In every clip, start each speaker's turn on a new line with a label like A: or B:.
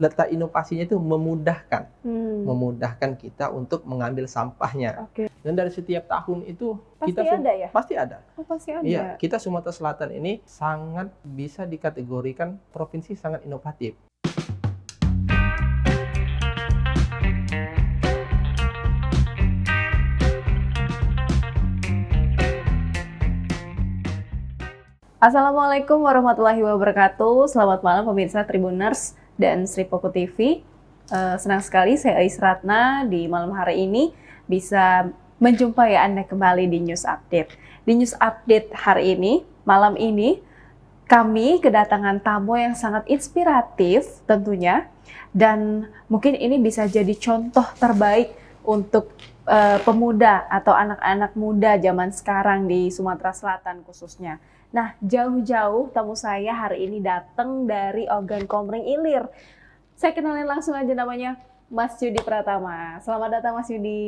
A: letak inovasinya itu memudahkan kita untuk mengambil sampahnya.
B: Oke.
A: Dan dari setiap tahun itu
B: Pasti
A: kita
B: ada ya?
A: pasti ada.
B: Oh, pasti ada.
A: Iya, kita Sumatera Selatan ini sangat bisa dikategorikan provinsi sangat inovatif.
B: Assalamualaikum warahmatullahi wabarakatuh. Selamat malam pemirsa Tribuners dan Sri Popo TV. Senang sekali saya Ais Ratna di malam hari ini bisa menjumpai Anda kembali di News Update. Di News Update hari ini, malam ini, kami kedatangan tamu yang sangat inspiratif tentunya. Dan mungkin ini bisa jadi contoh terbaik untuk pemuda atau anak-anak muda zaman sekarang di Sumatera Selatan khususnya. Nah, jauh-jauh tamu saya hari ini datang dari Ogan Komering Ilir. Saya kenalin langsung aja namanya Mas Yudi Pratama. Selamat datang Mas Yudi.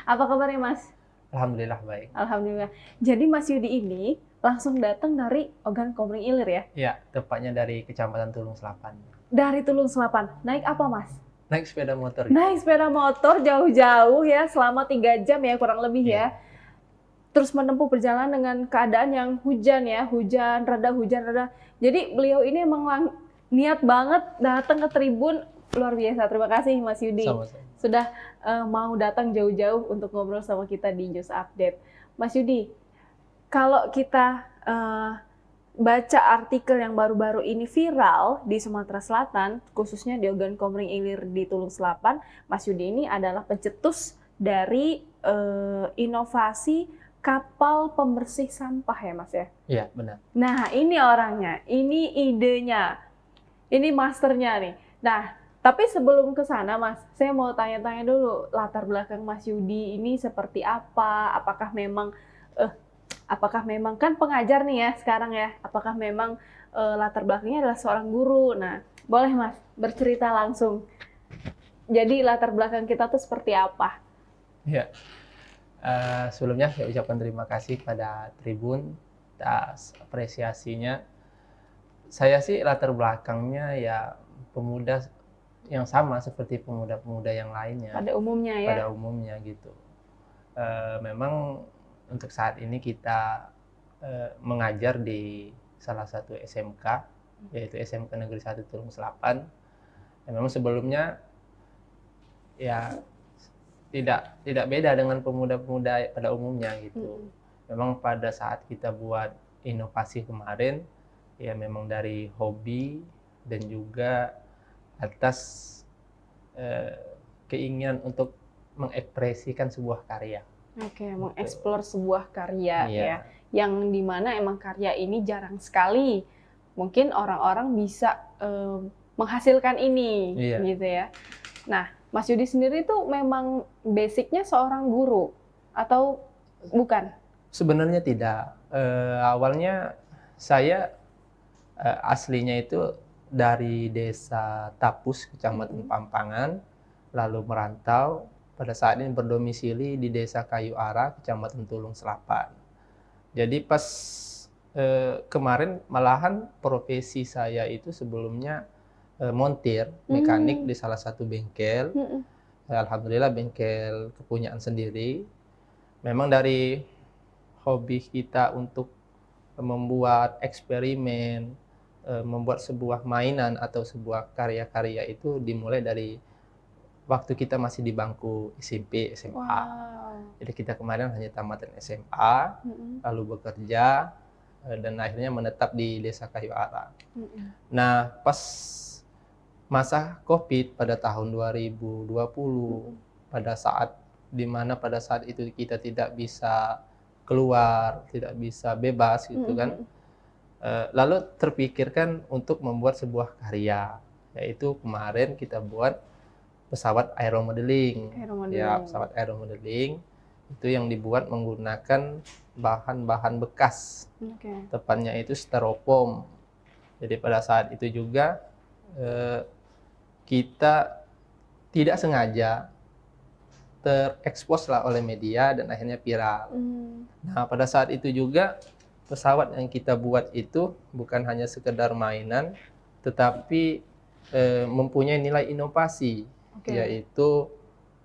B: Apa kabarnya Mas?
A: Alhamdulillah baik.
B: Alhamdulillah. Jadi Mas Yudi ini langsung datang dari Ogan Komering Ilir ya?
A: Iya, tepatnya dari Kecamatan Tulung Selapan.
B: Dari Tulung Selapan. Naik apa Mas?
A: Naik sepeda motor.
B: Naik sepeda motor jauh-jauh ya, selama 3 jam ya kurang lebih ya. Terus menempuh perjalanan dengan keadaan yang hujan ya, hujan rada. Jadi beliau ini emang niat banget datang ke Tribun, luar biasa. Terima kasih Mas Yudi.
A: Sama-sama.
B: Sudah mau datang jauh-jauh untuk ngobrol sama kita di News Update. Mas Yudi, kalau kita baca artikel yang baru-baru ini viral di Sumatera Selatan, khususnya di Ogan Komering Ilir di Tulung Selapan, Mas Yudi ini adalah pencetus dari inovasi kapal pembersih sampah ya Mas ya?
A: Iya, benar.
B: Nah ini orangnya, ini idenya, ini masternya nih. Nah tapi sebelum ke sana Mas, saya mau tanya-tanya dulu latar belakang Mas Yudi ini seperti apa? Apakah memang kan pengajar nih ya sekarang ya? Apakah memang latar belakangnya adalah seorang guru? Nah boleh Mas bercerita langsung. Jadi latar belakang kita tuh seperti apa?
A: Iya. Sebelumnya saya ucapkan terima kasih pada Tribun atas apresiasinya. Saya sih latar belakangnya ya pemuda yang sama seperti pemuda-pemuda yang lainnya.
B: Pada umumnya ya?
A: Pada umumnya gitu. Memang untuk saat ini kita mengajar di salah satu SMK, yaitu SMK Negeri 1 Tulung Selapan. Dan memang sebelumnya ya tidak beda dengan pemuda-pemuda pada umumnya gitu. Memang pada saat kita buat inovasi kemarin, ya memang dari hobi dan juga atas keinginan untuk mengekspresikan sebuah karya.
B: Oke, mengeksplor sebuah karya
A: Iya.
B: ya, yang dimana emang karya ini jarang sekali. Mungkin orang-orang bisa menghasilkan ini, gitu ya. Nah, Mas Yudi sendiri tuh memang basicnya seorang guru atau bukan?
A: Sebenarnya tidak. Awalnya saya aslinya itu dari desa Tapus, Kecamatan Pampangan, lalu merantau. Pada saat ini berdomisili di desa Kayu Ara, Kecamatan Tulung Selapan. Jadi pas kemarin malahan profesi saya itu sebelumnya montir, mekanik di salah satu bengkel. Alhamdulillah bengkel kepunyaan sendiri. Memang dari hobi kita untuk membuat eksperimen, membuat sebuah mainan atau sebuah karya-karya itu dimulai dari waktu kita masih di bangku SMP, SMA.
B: Wow.
A: Jadi kita kemarin hanya tamatan SMA, lalu bekerja, dan akhirnya menetap di desa Kayu Ara. Nah, pas masa COVID pada tahun 2020, pada saat itu kita tidak bisa keluar, tidak bisa bebas gitu kan. Lalu terpikirkan untuk membuat sebuah karya, yaitu kemarin kita buat pesawat aeromodeling. Ya, pesawat aeromodeling itu yang dibuat menggunakan bahan-bahan bekas. Tepatnya itu styrofoam. Jadi pada saat itu juga kita tidak sengaja terekspos lah oleh media dan akhirnya viral. Nah, pada saat itu juga pesawat yang kita buat itu bukan hanya sekedar mainan, tetapi mempunyai nilai inovasi,
B: Oke.
A: yaitu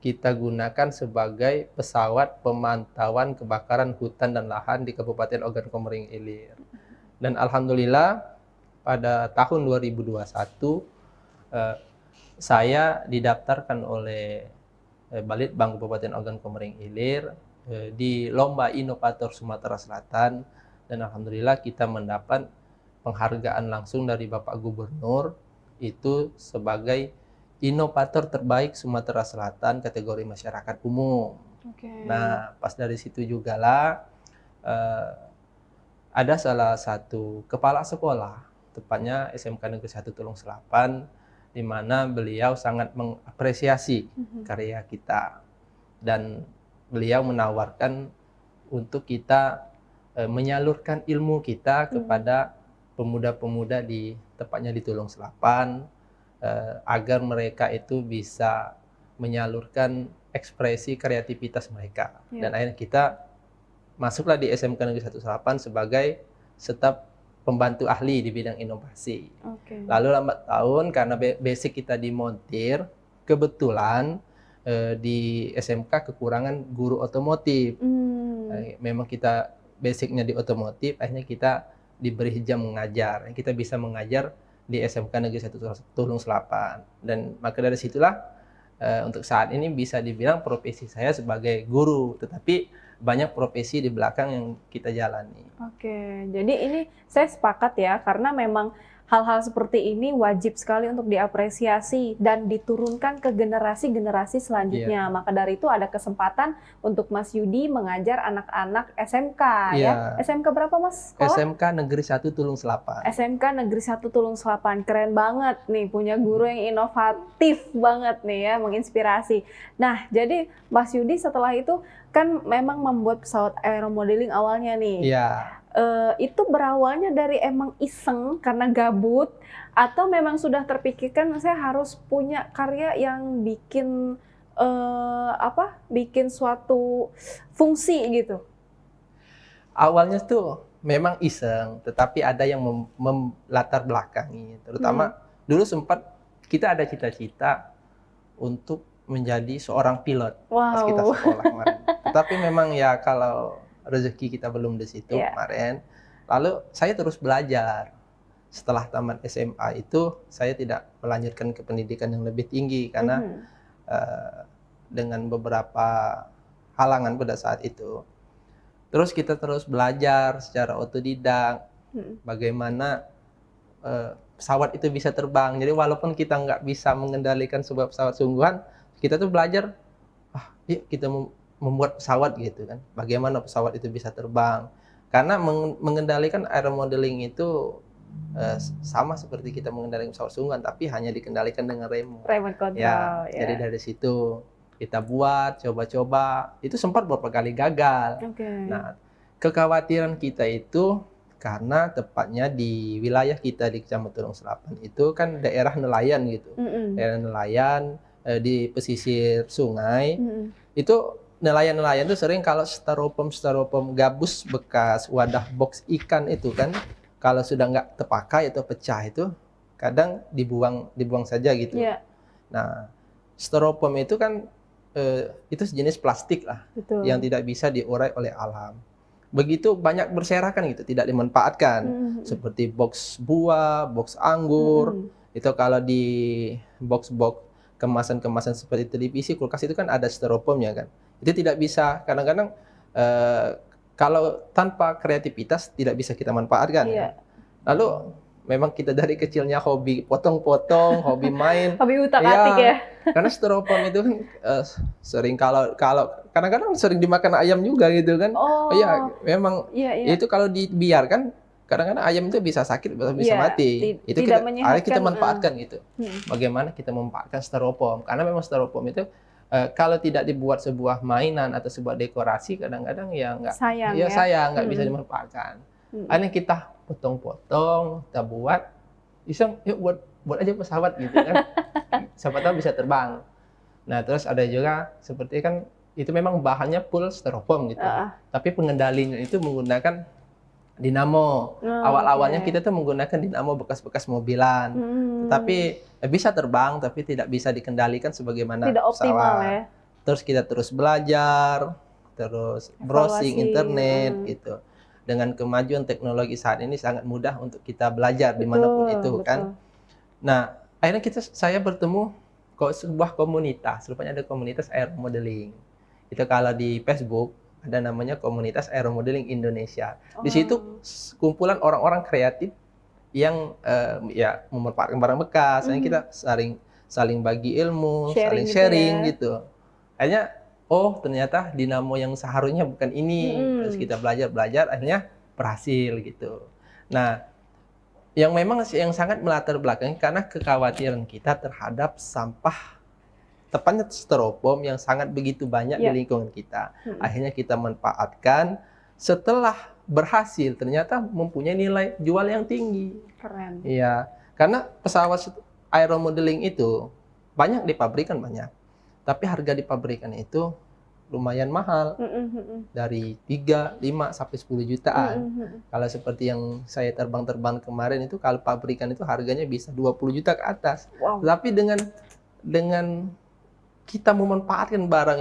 A: kita gunakan sebagai pesawat pemantauan kebakaran hutan dan lahan di Kabupaten Ogan Komering Ilir. Dan alhamdulillah pada tahun 2021 eh, saya didaftarkan oleh Balitbang Kabupaten Ogan Komering Ilir di Lomba Inovator Sumatera Selatan, dan alhamdulillah kita mendapat penghargaan langsung dari Bapak Gubernur itu sebagai inovator terbaik Sumatera Selatan kategori masyarakat umum.
B: Oke.
A: Nah, pas dari situ juga lah ada salah satu kepala sekolah, tepatnya SMK Negeri 1 Tulung Selapan, di mana beliau sangat mengapresiasi karya kita dan beliau menawarkan untuk kita menyalurkan ilmu kita kepada pemuda-pemuda di tepatnya di Tulung Selapan, agar mereka itu bisa menyalurkan ekspresi kreativitas mereka. Dan akhirnya kita masuklah di SMK Negeri 1 Selapan sebagai staf pembantu ahli di bidang inovasi. Lalu lambat tahun karena basic kita di montir, kebetulan di SMK kekurangan guru otomotif. Memang kita basicnya di otomotif, akhirnya kita diberi jam mengajar. Kita bisa mengajar di SMK Negeri 1 Tulung Selapan. Dan maka dari situlah untuk saat ini bisa dibilang profesi saya sebagai guru, tetapi banyak profesi di belakang yang kita jalani.
B: Oke, jadi ini saya sepakat ya, karena memang hal-hal seperti ini wajib sekali untuk diapresiasi dan diturunkan ke generasi-generasi selanjutnya. Maka dari itu ada kesempatan untuk Mas Yudi mengajar anak-anak SMK ya. SMK berapa Mas? Sekolah?
A: SMK Negeri 1 Tulung Selapan.
B: SMK Negeri 1 Tulung Selapan. Keren banget nih, punya guru yang inovatif banget nih ya, menginspirasi. Nah, jadi Mas Yudi setelah itu kan memang membuat pesawat aeromodeling awalnya nih. Itu berawalnya dari emang iseng karena gabut, atau memang sudah terpikirkan saya harus punya karya yang bikin bikin suatu fungsi gitu?
A: Awalnya tuh memang iseng, tetapi ada yang melatar belakangi. Terutama dulu sempat kita ada cita-cita untuk menjadi seorang pilot pas kita sekolah kemarin. Tetapi memang ya kalau rezeki kita belum di situ kemarin. Lalu saya terus belajar. Setelah tamat SMA itu saya tidak melanjutkan ke pendidikan yang lebih tinggi karena dengan beberapa halangan pada saat itu. Terus kita terus belajar secara otodidak bagaimana pesawat itu bisa terbang. Jadi walaupun kita nggak bisa mengendalikan sebuah pesawat sungguhan, kita tuh belajar, yuk kita membuat pesawat gitu kan. Bagaimana pesawat itu bisa terbang. Karena mengendalikan aeromodeling itu sama seperti kita mengendalikan pesawat sungguhan, tapi hanya dikendalikan dengan remote.
B: Remote control.
A: Jadi dari situ kita buat, coba-coba. Itu sempat beberapa kali gagal. Nah, kekhawatiran kita itu karena tepatnya di wilayah kita di Kecamatan Tulung Selapan itu kan daerah nelayan gitu. Daerah nelayan di pesisir sungai. Itu nelayan-nelayan itu sering kalau styrofoam gabus bekas wadah box ikan itu kan, kalau sudah nggak terpakai atau pecah itu kadang dibuang saja gitu. Nah, styrofoam itu kan itu sejenis plastik lah. Yang tidak bisa diurai oleh alam. Begitu banyak berserakan gitu, tidak dimanfaatkan. Seperti box buah, box anggur. Itu kalau di box-box kemasan-kemasan seperti televisi, kulkas itu kan ada styrofoamnya kan. Itu tidak bisa, kadang-kadang kalau tanpa kreativitas tidak bisa kita manfaatkan. Lalu memang kita dari kecilnya hobi potong-potong, hobi main.
B: Hobi utak-atik ya.
A: Karena styrofoam itu kan sering kalau kadang-kadang sering dimakan ayam juga gitu kan. Memang itu kalau dibiarkan kadang-kadang ayam itu bisa sakit, bisa mati. Itu kita manfaatkan gitu. Bagaimana kita memanfaatkan styrofoam? Karena memang styrofoam itu kalau tidak dibuat sebuah mainan atau sebuah dekorasi, kadang-kadang ya nggak sayang, nggak bisa dimanfaatkan. Akhirnya kita potong-potong, kita buat, iseng, yuk buat aja pesawat gitu kan. Siapa tahu bisa terbang. Nah, terus ada juga seperti kan itu memang bahannya full styrofoam gitu. Tapi pengendalinya itu menggunakan dinamo.
B: Oh,
A: Awal-awalnya
B: oke.
A: kita tuh menggunakan dinamo bekas-bekas mobilan. Tetapi bisa terbang, tapi tidak bisa dikendalikan sebagaimana
B: Tidak optimal ya,
A: pesawat. Terus kita terus belajar, terus browsing
B: evaluasi.
A: internet gitu. Dengan kemajuan teknologi saat ini sangat mudah untuk kita belajar dimanapun
B: Betul,
A: itu
B: betul.
A: kan. Nah, akhirnya saya bertemu kok sebuah komunitas, rupanya ada komunitas aeromodeling. Itu kalau di Facebook ada namanya komunitas aeromodeling Indonesia. Di situ
B: Oh.
A: kumpulan orang-orang kreatif yang ya memanfaatkan barang bekas, akhirnya kita saling saling bagi ilmu,
B: Sharing
A: saling
B: gitu ya.
A: sharing gitu. Akhirnya oh ternyata dinamo yang seharusnya bukan ini. Terus kita belajar-belajar akhirnya berhasil gitu. Nah, yang memang yang sangat melatar belakangi karena kekhawatiran kita terhadap sampah, tepatnya styrofoam yang sangat begitu banyak di
B: Ya.
A: lingkungan kita. Akhirnya kita manfaatkan, setelah berhasil ternyata mempunyai nilai jual yang tinggi.
B: Keren.
A: Iya, karena pesawat aeromodeling itu banyak di pabrikan banyak, tapi harga di pabrikan itu lumayan mahal, dari 3, 5 sampai 10 jutaan. Kalau seperti yang saya terbang-terbang kemarin itu kalau pabrikan itu harganya bisa 20 juta ke atas.
B: Wow.
A: Tapi dengan kita memanfaatkan barang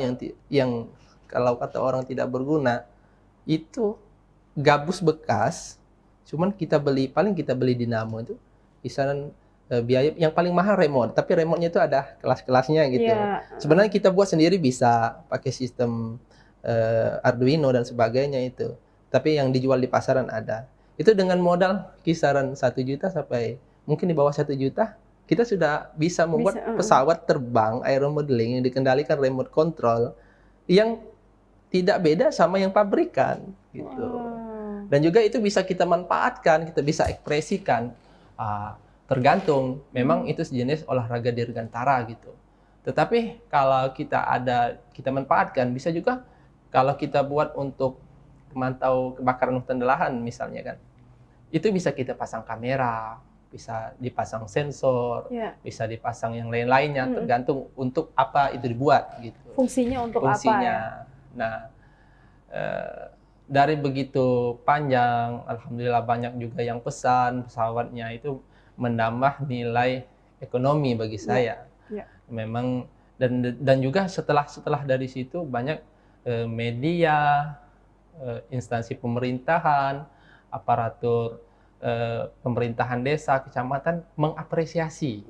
A: yang kalau kata orang tidak berguna, itu gabus bekas, cuman paling kita beli dinamo itu kisaran biaya yang paling mahal remote, tapi remote-nya itu ada kelas-kelasnya gitu.
B: Iya.
A: Sebenarnya kita buat sendiri bisa pakai sistem Arduino dan sebagainya itu. Tapi yang dijual di pasaran ada. Itu dengan modal kisaran 1 juta sampai mungkin di bawah 1 juta, kita sudah bisa membuat pesawat terbang aeromodeling yang dikendalikan remote control yang tidak beda sama yang pabrikan gitu. Dan juga itu bisa kita manfaatkan, kita bisa ekspresikan. Tergantung, memang itu sejenis olahraga dirgantara gitu. Tetapi kalau kita manfaatkan, bisa juga kalau kita buat untuk memantau kebakaran hutan dan lahan misalnya kan, itu bisa kita pasang kamera, bisa dipasang sensor, bisa dipasang yang lain-lainnya, tergantung untuk apa itu dibuat gitu.
B: Fungsinya untuk apa ya?
A: Nah, dari begitu panjang, alhamdulillah banyak juga yang pesan pesawatnya itu menambah nilai ekonomi bagi saya. Memang dan juga setelah dari situ banyak media, instansi pemerintahan, aparatur pemerintahan desa, kecamatan mengapresiasi.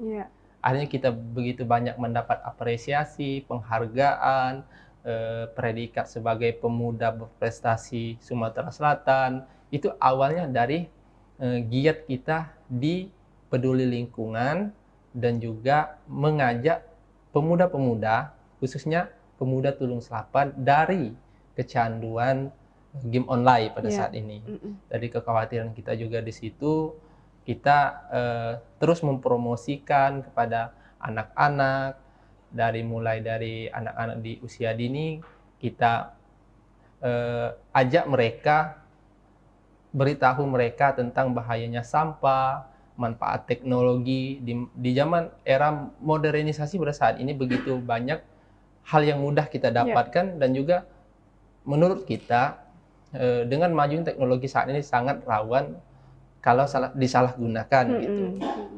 A: Akhirnya kita begitu banyak mendapat apresiasi, penghargaan, predikat sebagai pemuda berprestasi Sumatera Selatan. Itu awalnya dari giat kita di peduli lingkungan dan juga mengajak pemuda-pemuda, khususnya pemuda Tulung Selapan dari kecanduan game online pada saat ini. Dari kekhawatiran kita juga di situ, kita terus mempromosikan kepada anak-anak, mulai dari anak-anak di usia dini, kita ajak mereka, beritahu mereka tentang bahayanya sampah, manfaat teknologi di zaman era modernisasi pada saat ini begitu banyak hal yang mudah kita dapatkan dan juga menurut kita dengan majunya teknologi saat ini sangat rawan kalau disalahgunakan gitu.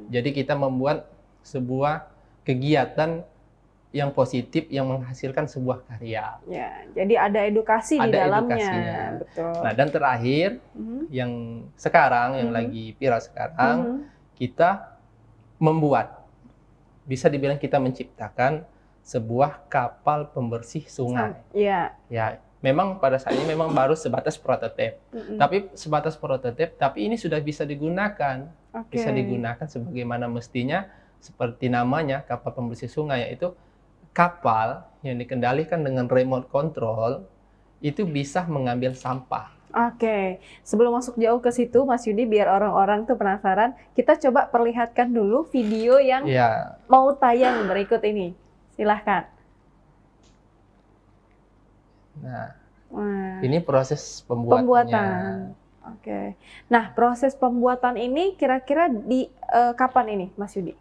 A: Jadi kita membuat sebuah kegiatan yang positif yang menghasilkan sebuah karya.
B: Ya, jadi ada edukasi di dalamnya.
A: Edukasinya.
B: Betul.
A: Nah, dan terakhir yang sekarang yang lagi viral sekarang, kita membuat, bisa dibilang kita menciptakan sebuah kapal pembersih sungai. Ya, memang pada saat ini memang baru sebatas prototip. Tapi sebatas prototip, tapi ini sudah bisa digunakan. Bisa digunakan sebagaimana mestinya, seperti namanya kapal pembersih sungai, yaitu kapal yang dikendalikan dengan remote control itu bisa mengambil sampah.
B: Sebelum masuk jauh ke situ, Mas Yudi, biar orang-orang tuh penasaran, kita coba perlihatkan dulu video yang mau tayang berikut ini. Silahkan.
A: Nah, ini proses pembuatannya.
B: Nah, proses pembuatan ini kira-kira di kapan ini, Mas Yudi?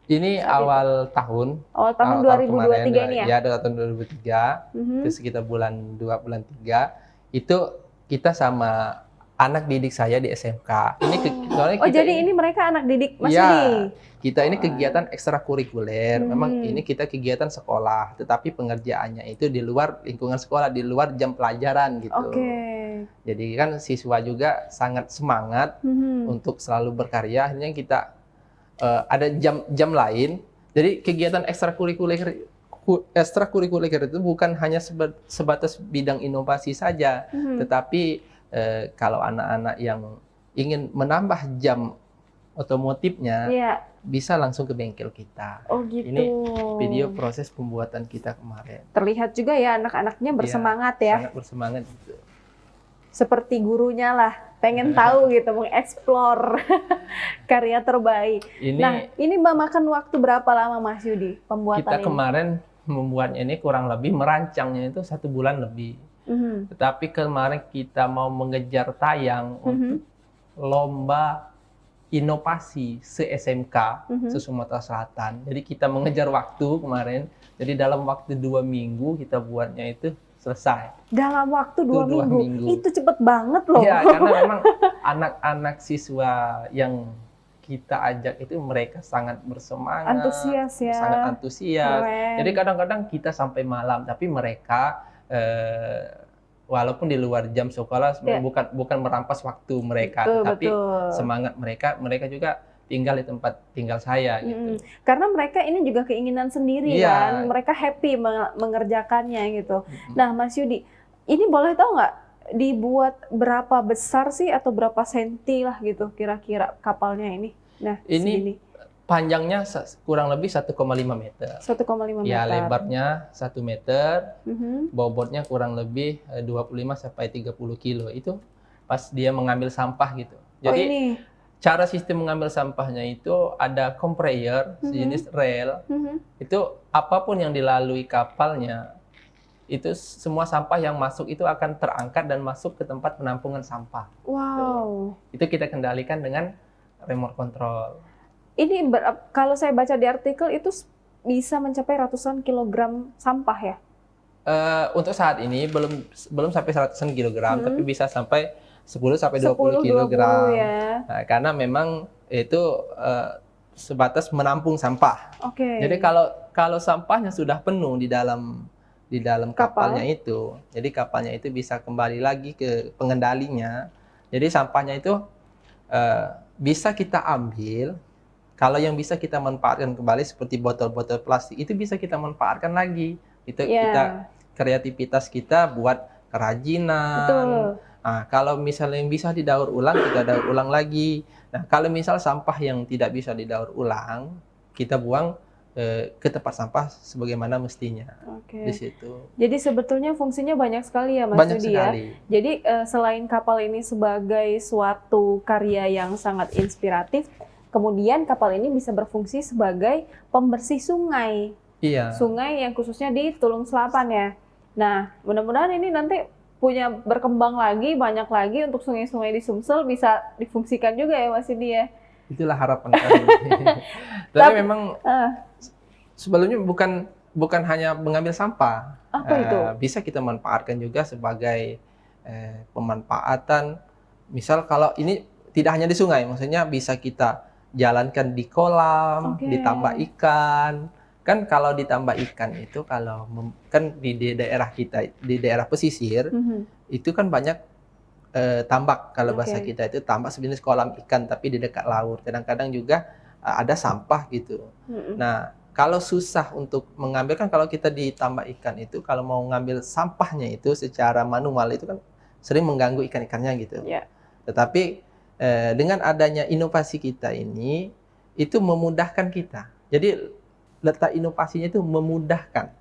A: Ini awal tahun
B: 2023
A: kemarin,
B: ini ya?
A: Ya, tahun 2003, itu sekitar bulan 2, bulan 3, itu kita sama anak didik saya di SMK. Ini soalnya
B: Oh,
A: kita
B: jadi ini mereka anak didik Mas
A: ya,
B: Yudi?
A: kita ini kegiatan ekstrakurikuler. Memang ini kita kegiatan sekolah, tetapi pengerjaannya itu di luar lingkungan sekolah, di luar jam pelajaran gitu.
B: Oke.
A: Jadi kan siswa juga sangat semangat untuk selalu berkarya. Akhirnya kita ada jam-jam lain. Jadi kegiatan ekstrakurikuler itu bukan hanya sebatas bidang inovasi saja, tetapi kalau anak-anak yang ingin menambah jam otomotifnya,
B: Iya.
A: bisa langsung ke bengkel kita.
B: Oh gitu.
A: Ini video proses pembuatan kita kemarin.
B: Terlihat juga ya anak-anaknya bersemangat ya.
A: Sangat bersemangat gitu.
B: Seperti gurunya lah, pengen tahu gitu, mengeksplor karya terbaik. Nah, ini memakan waktu berapa lama Mas Yudi pembuatan
A: kita
B: ini?
A: kemarin membuatnya ini kurang lebih, merancangnya itu 1 bulan lebih. Tetapi kemarin kita mau mengejar tayang untuk lomba inovasi se-SMK se-Sumatera Selatan. Jadi kita mengejar waktu kemarin. Jadi dalam waktu 2 minggu kita buatnya itu selesai.
B: Dalam waktu 2 minggu. Itu cepet banget loh.
A: Iya, karena memang anak-anak siswa yang kita ajak itu mereka sangat bersemangat,
B: antusias ya.
A: Sangat antusias.
B: Keren.
A: Jadi kadang-kadang kita sampai malam, tapi mereka walaupun di luar jam sekolah bukan merampas waktu mereka, tetapi semangat mereka juga tinggal di tempat tinggal saya gitu.
B: Karena mereka ini juga keinginan sendiri kan, mereka happy mengerjakannya gitu. Nah Mas Yudi, ini boleh tahu nggak dibuat berapa besar sih atau berapa senti lah gitu kira-kira kapalnya ini? Nah
A: ini
B: segini.
A: Panjangnya kurang lebih 1,5 meter.
B: 1,5 meter.
A: Ya, lebarnya 1 meter, bobotnya kurang lebih 25 sampai 30 kilo. Itu pas dia mengambil sampah gitu. Jadi
B: ini.
A: Cara sistem mengambil sampahnya itu ada conveyor sejenis rel. Itu apapun yang dilalui kapalnya, itu semua sampah yang masuk itu akan terangkat dan masuk ke tempat penampungan sampah.
B: Wow.
A: Itu kita kendalikan dengan remote control.
B: Ini kalau saya baca di artikel itu bisa mencapai ratusan kilogram sampah ya?
A: Untuk saat ini belum sampai ratusan kilogram, tapi bisa sampai 10 sampai 20 kilogram.
B: Ya.
A: Nah, karena memang itu sebatas menampung sampah. Jadi kalau sampahnya sudah penuh di dalam kapalnya itu, jadi kapalnya itu bisa kembali lagi ke pengendalinya. Jadi sampahnya itu bisa kita ambil. Kalau yang bisa kita manfaatkan kembali seperti botol-botol plastik itu bisa kita manfaatkan lagi. Itu kita kreativitas kita buat kerajinan.
B: Betul.
A: Nah, kalau misalnya yang bisa didaur ulang, kita daur ulang lagi. Nah, kalau misal sampah yang tidak bisa didaur ulang, kita buang ke tempat sampah sebagaimana mestinya. Di situ.
B: Jadi sebetulnya fungsinya banyak sekali ya Mas Yudi ya. Jadi selain kapal ini sebagai suatu karya yang sangat inspiratif, kemudian kapal ini bisa berfungsi sebagai pembersih sungai.
A: Iya.
B: Sungai yang khususnya di Tulung Selapan ya. Nah, mudah-mudahan ini nanti punya berkembang lagi, banyak lagi untuk sungai-sungai di Sumsel bisa difungsikan juga ya Mas Yudi ya.
A: Itulah harapan kami. Tapi memang sebelumnya bukan hanya mengambil sampah.
B: Apa itu?
A: Bisa kita manfaatkan juga sebagai pemanfaatan. Misal kalau ini tidak hanya di sungai, maksudnya bisa kita jalankan di kolam, ditambah ikan. Kan kalau ditambah ikan itu kan di daerah kita, di daerah pesisir, itu kan banyak tambak. Kalau bahasa kita itu tambak sejenis kolam ikan tapi di dekat laut. Kadang-kadang juga ada sampah gitu. Nah, kalau susah untuk mengambil, kan kalau kita ditambah ikan itu, kalau mau ngambil sampahnya itu secara manual itu kan sering mengganggu ikan-ikannya gitu. Tetapi dengan adanya inovasi kita ini, itu memudahkan kita. Jadi letak inovasinya itu memudahkan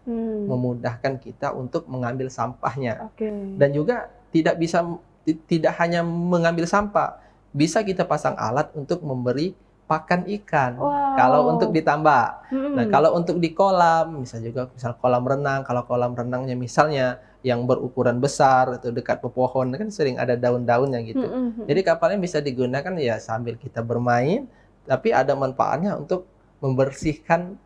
A: kita untuk mengambil sampahnya. Dan juga tidak hanya mengambil sampah, bisa kita pasang alat untuk memberi pakan ikan. Kalau untuk ditambak. Nah, kalau untuk di kolam, misal kolam renang, kalau kolam renangnya misalnya yang berukuran besar atau dekat pepohon, kan sering ada daun-daunnya gitu. Jadi kapalnya bisa digunakan ya sambil kita bermain, tapi ada manfaatnya untuk membersihkan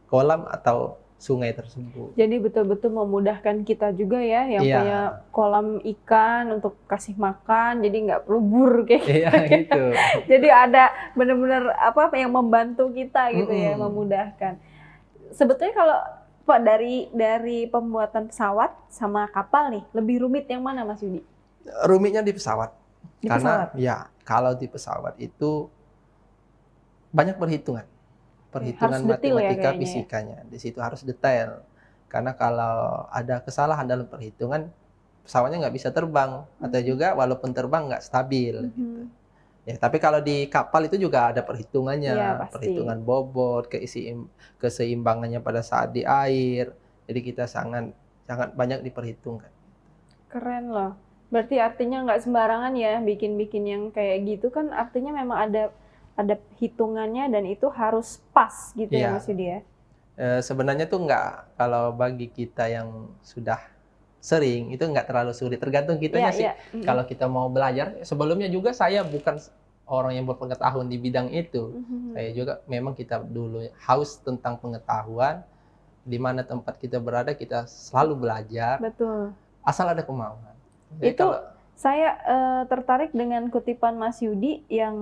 A: kolam atau sungai tersebut.
B: Jadi betul-betul memudahkan kita juga ya yang
A: Iya.
B: punya kolam ikan untuk kasih makan, jadi nggak perlu bur kayak
A: Iya gitu.
B: Jadi ada benar-benar apa yang membantu kita gitu ya,
A: Mm-mm.
B: memudahkan. Sebetulnya kalau Pak dari pembuatan pesawat sama kapal nih, lebih rumit yang mana Mas Yudi?
A: Rumitnya di pesawat.
B: Di
A: Karena
B: pesawat?
A: ya kalau di pesawat itu banyak perhitungan. Perhitungan
B: Harus detail ya
A: matematika
B: kayaknya ya.
A: fisikanya. Di situ harus detail. Karena kalau ada kesalahan dalam perhitungan, pesawatnya nggak bisa terbang. Atau juga walaupun terbang nggak stabil.
B: Mhm.
A: Ya, tapi kalau di kapal itu juga ada
B: Iya,
A: perhitungannya.
B: pasti.
A: Perhitungan bobot, keseimbangannya pada saat di air. Jadi kita sangat banyak diperhitungkan.
B: Keren loh. Berarti artinya nggak sembarangan ya bikin-bikin yang kayak gitu kan, artinya memang ada hitungannya dan itu harus pas gitu ya
A: Iya.
B: Mas Yudi ya.
A: Sebenarnya tuh nggak, kalau bagi kita yang sudah sering itu nggak terlalu sulit, tergantung kitanya sih.
B: Iya. Mhm.
A: Kalau kita mau belajar, sebelumnya juga saya bukan orang yang berpengetahuan di bidang itu.
B: Mhm.
A: Saya juga memang kita dulu haus tentang pengetahuan, di mana tempat kita berada kita selalu belajar,
B: Betul.
A: asal ada kemauan. Jadi
B: Itu
A: kalau
B: saya tertarik dengan kutipan Mas Yudi yang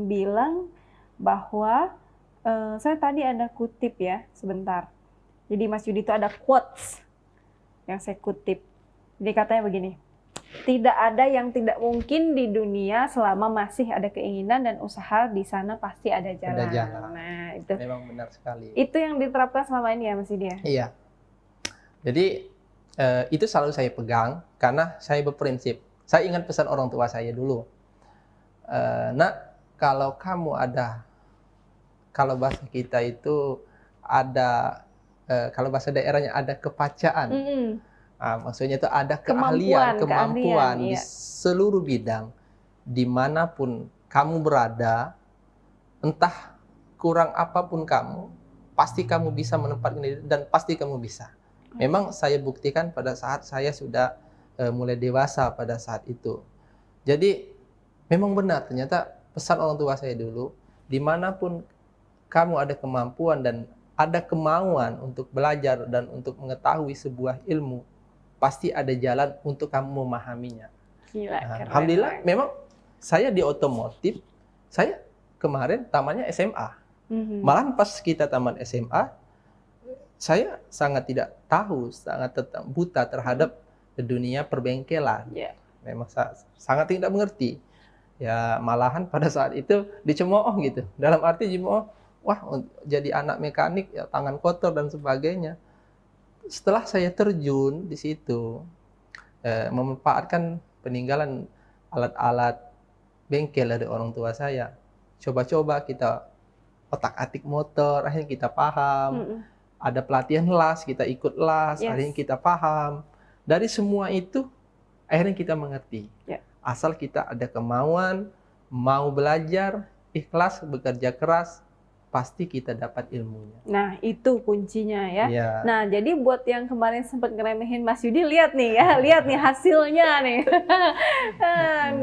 B: bilang bahwa saya tadi ada kutip ya, sebentar. Jadi Mas Yudi itu ada quotes yang saya kutip. Jadi katanya begini, tidak ada yang tidak mungkin di dunia selama masih ada keinginan dan usaha, di sana pasti ada jalan.
A: jalan.
B: Nah, itu
A: memang benar sekali.
B: yang diterapkan selama ini ya Mas Yudi ya.
A: Iya. Jadi itu selalu saya pegang karena saya berprinsip. Saya ingat pesan orang tua saya dulu. Nak, kalau kamu ada, kalau bahasa kita itu ada, kalau bahasa daerahnya ada kepacaan.
B: Mm-mm.
A: Maksudnya itu ada
B: Kemampuan,
A: kemampuan di
B: iya.
A: seluruh bidang, dimanapun kamu berada, entah kurang apapun kamu, pasti kamu bisa menempatkan diri dan pasti kamu bisa. Memang saya buktikan pada saat saya sudah mulai dewasa pada saat itu. Jadi memang benar, ternyata pesan orang tua saya dulu, dimanapun kamu ada kemampuan dan ada kemauan untuk belajar dan untuk mengetahui sebuah ilmu, pasti ada jalan untuk kamu memahaminya.
B: Gila,
A: Nah,
B: keren
A: alhamdulillah,
B: banget.
A: memang saya di otomotif, saya kemarin tamatnya SMA.
B: Mhm.
A: Malahan pas kita tamat SMA, saya sangat tidak tahu, sangat buta terhadap dunia perbengkelan.
B: Iya.
A: Memang sangat tidak mengerti. Ya malahan pada saat itu dicemooh gitu. Dalam arti dicemooh, wah jadi anak mekanik ya tangan kotor dan sebagainya. Setelah saya terjun di situ, memanfaatkan peninggalan alat-alat bengkel dari orang tua saya. Coba-coba kita otak-atik motor, akhirnya kita paham.
B: Mm-mm.
A: Ada pelatihan las, kita ikut las,
B: Yes.
A: akhirnya kita paham. Dari semua itu, akhirnya kita mengerti.
B: Ya.
A: Asal kita ada kemauan, mau belajar, ikhlas, bekerja keras, pasti kita dapat ilmunya.
B: Nah, itu kuncinya ya.
A: Iya.
B: Nah, jadi buat yang kemarin sempat ngeremehin Mas Yudi, lihat nih ya, lihat nih hasilnya nih.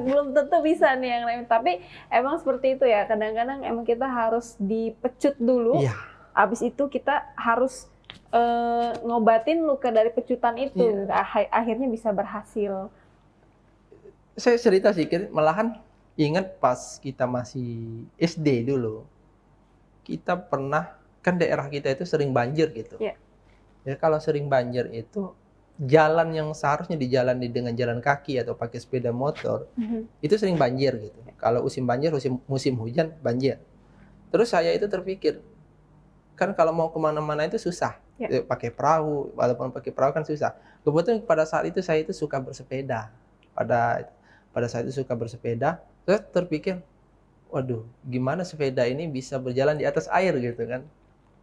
B: Belum tentu bisa nih yang remeh, tapi emang seperti itu ya. Kadang-kadang emang kita harus dipecut dulu.
A: Iya.
B: Habis itu kita harus ngobatin luka dari pecutan itu. Akhirnya bisa berhasil.
A: Saya cerita sedikit, malahan ingat pas kita masih SD dulu, kita pernah, kan daerah kita itu sering banjir gitu.
B: Iya.
A: Ya kalau sering banjir itu, jalan yang seharusnya dijalani dengan jalan kaki atau pakai sepeda motor, itu sering banjir gitu. Kalau musim banjir, musim hujan banjir. Terus saya itu terpikir, kan kalau mau kemana-mana itu susah.
B: Ya.
A: Pakai perahu, walaupun pakai perahu kan susah. Kebetulan pada saat itu saya itu suka bersepeda. Pada saat itu suka bersepeda, saya terpikir, waduh, gimana sepeda ini bisa berjalan di atas air gitu kan?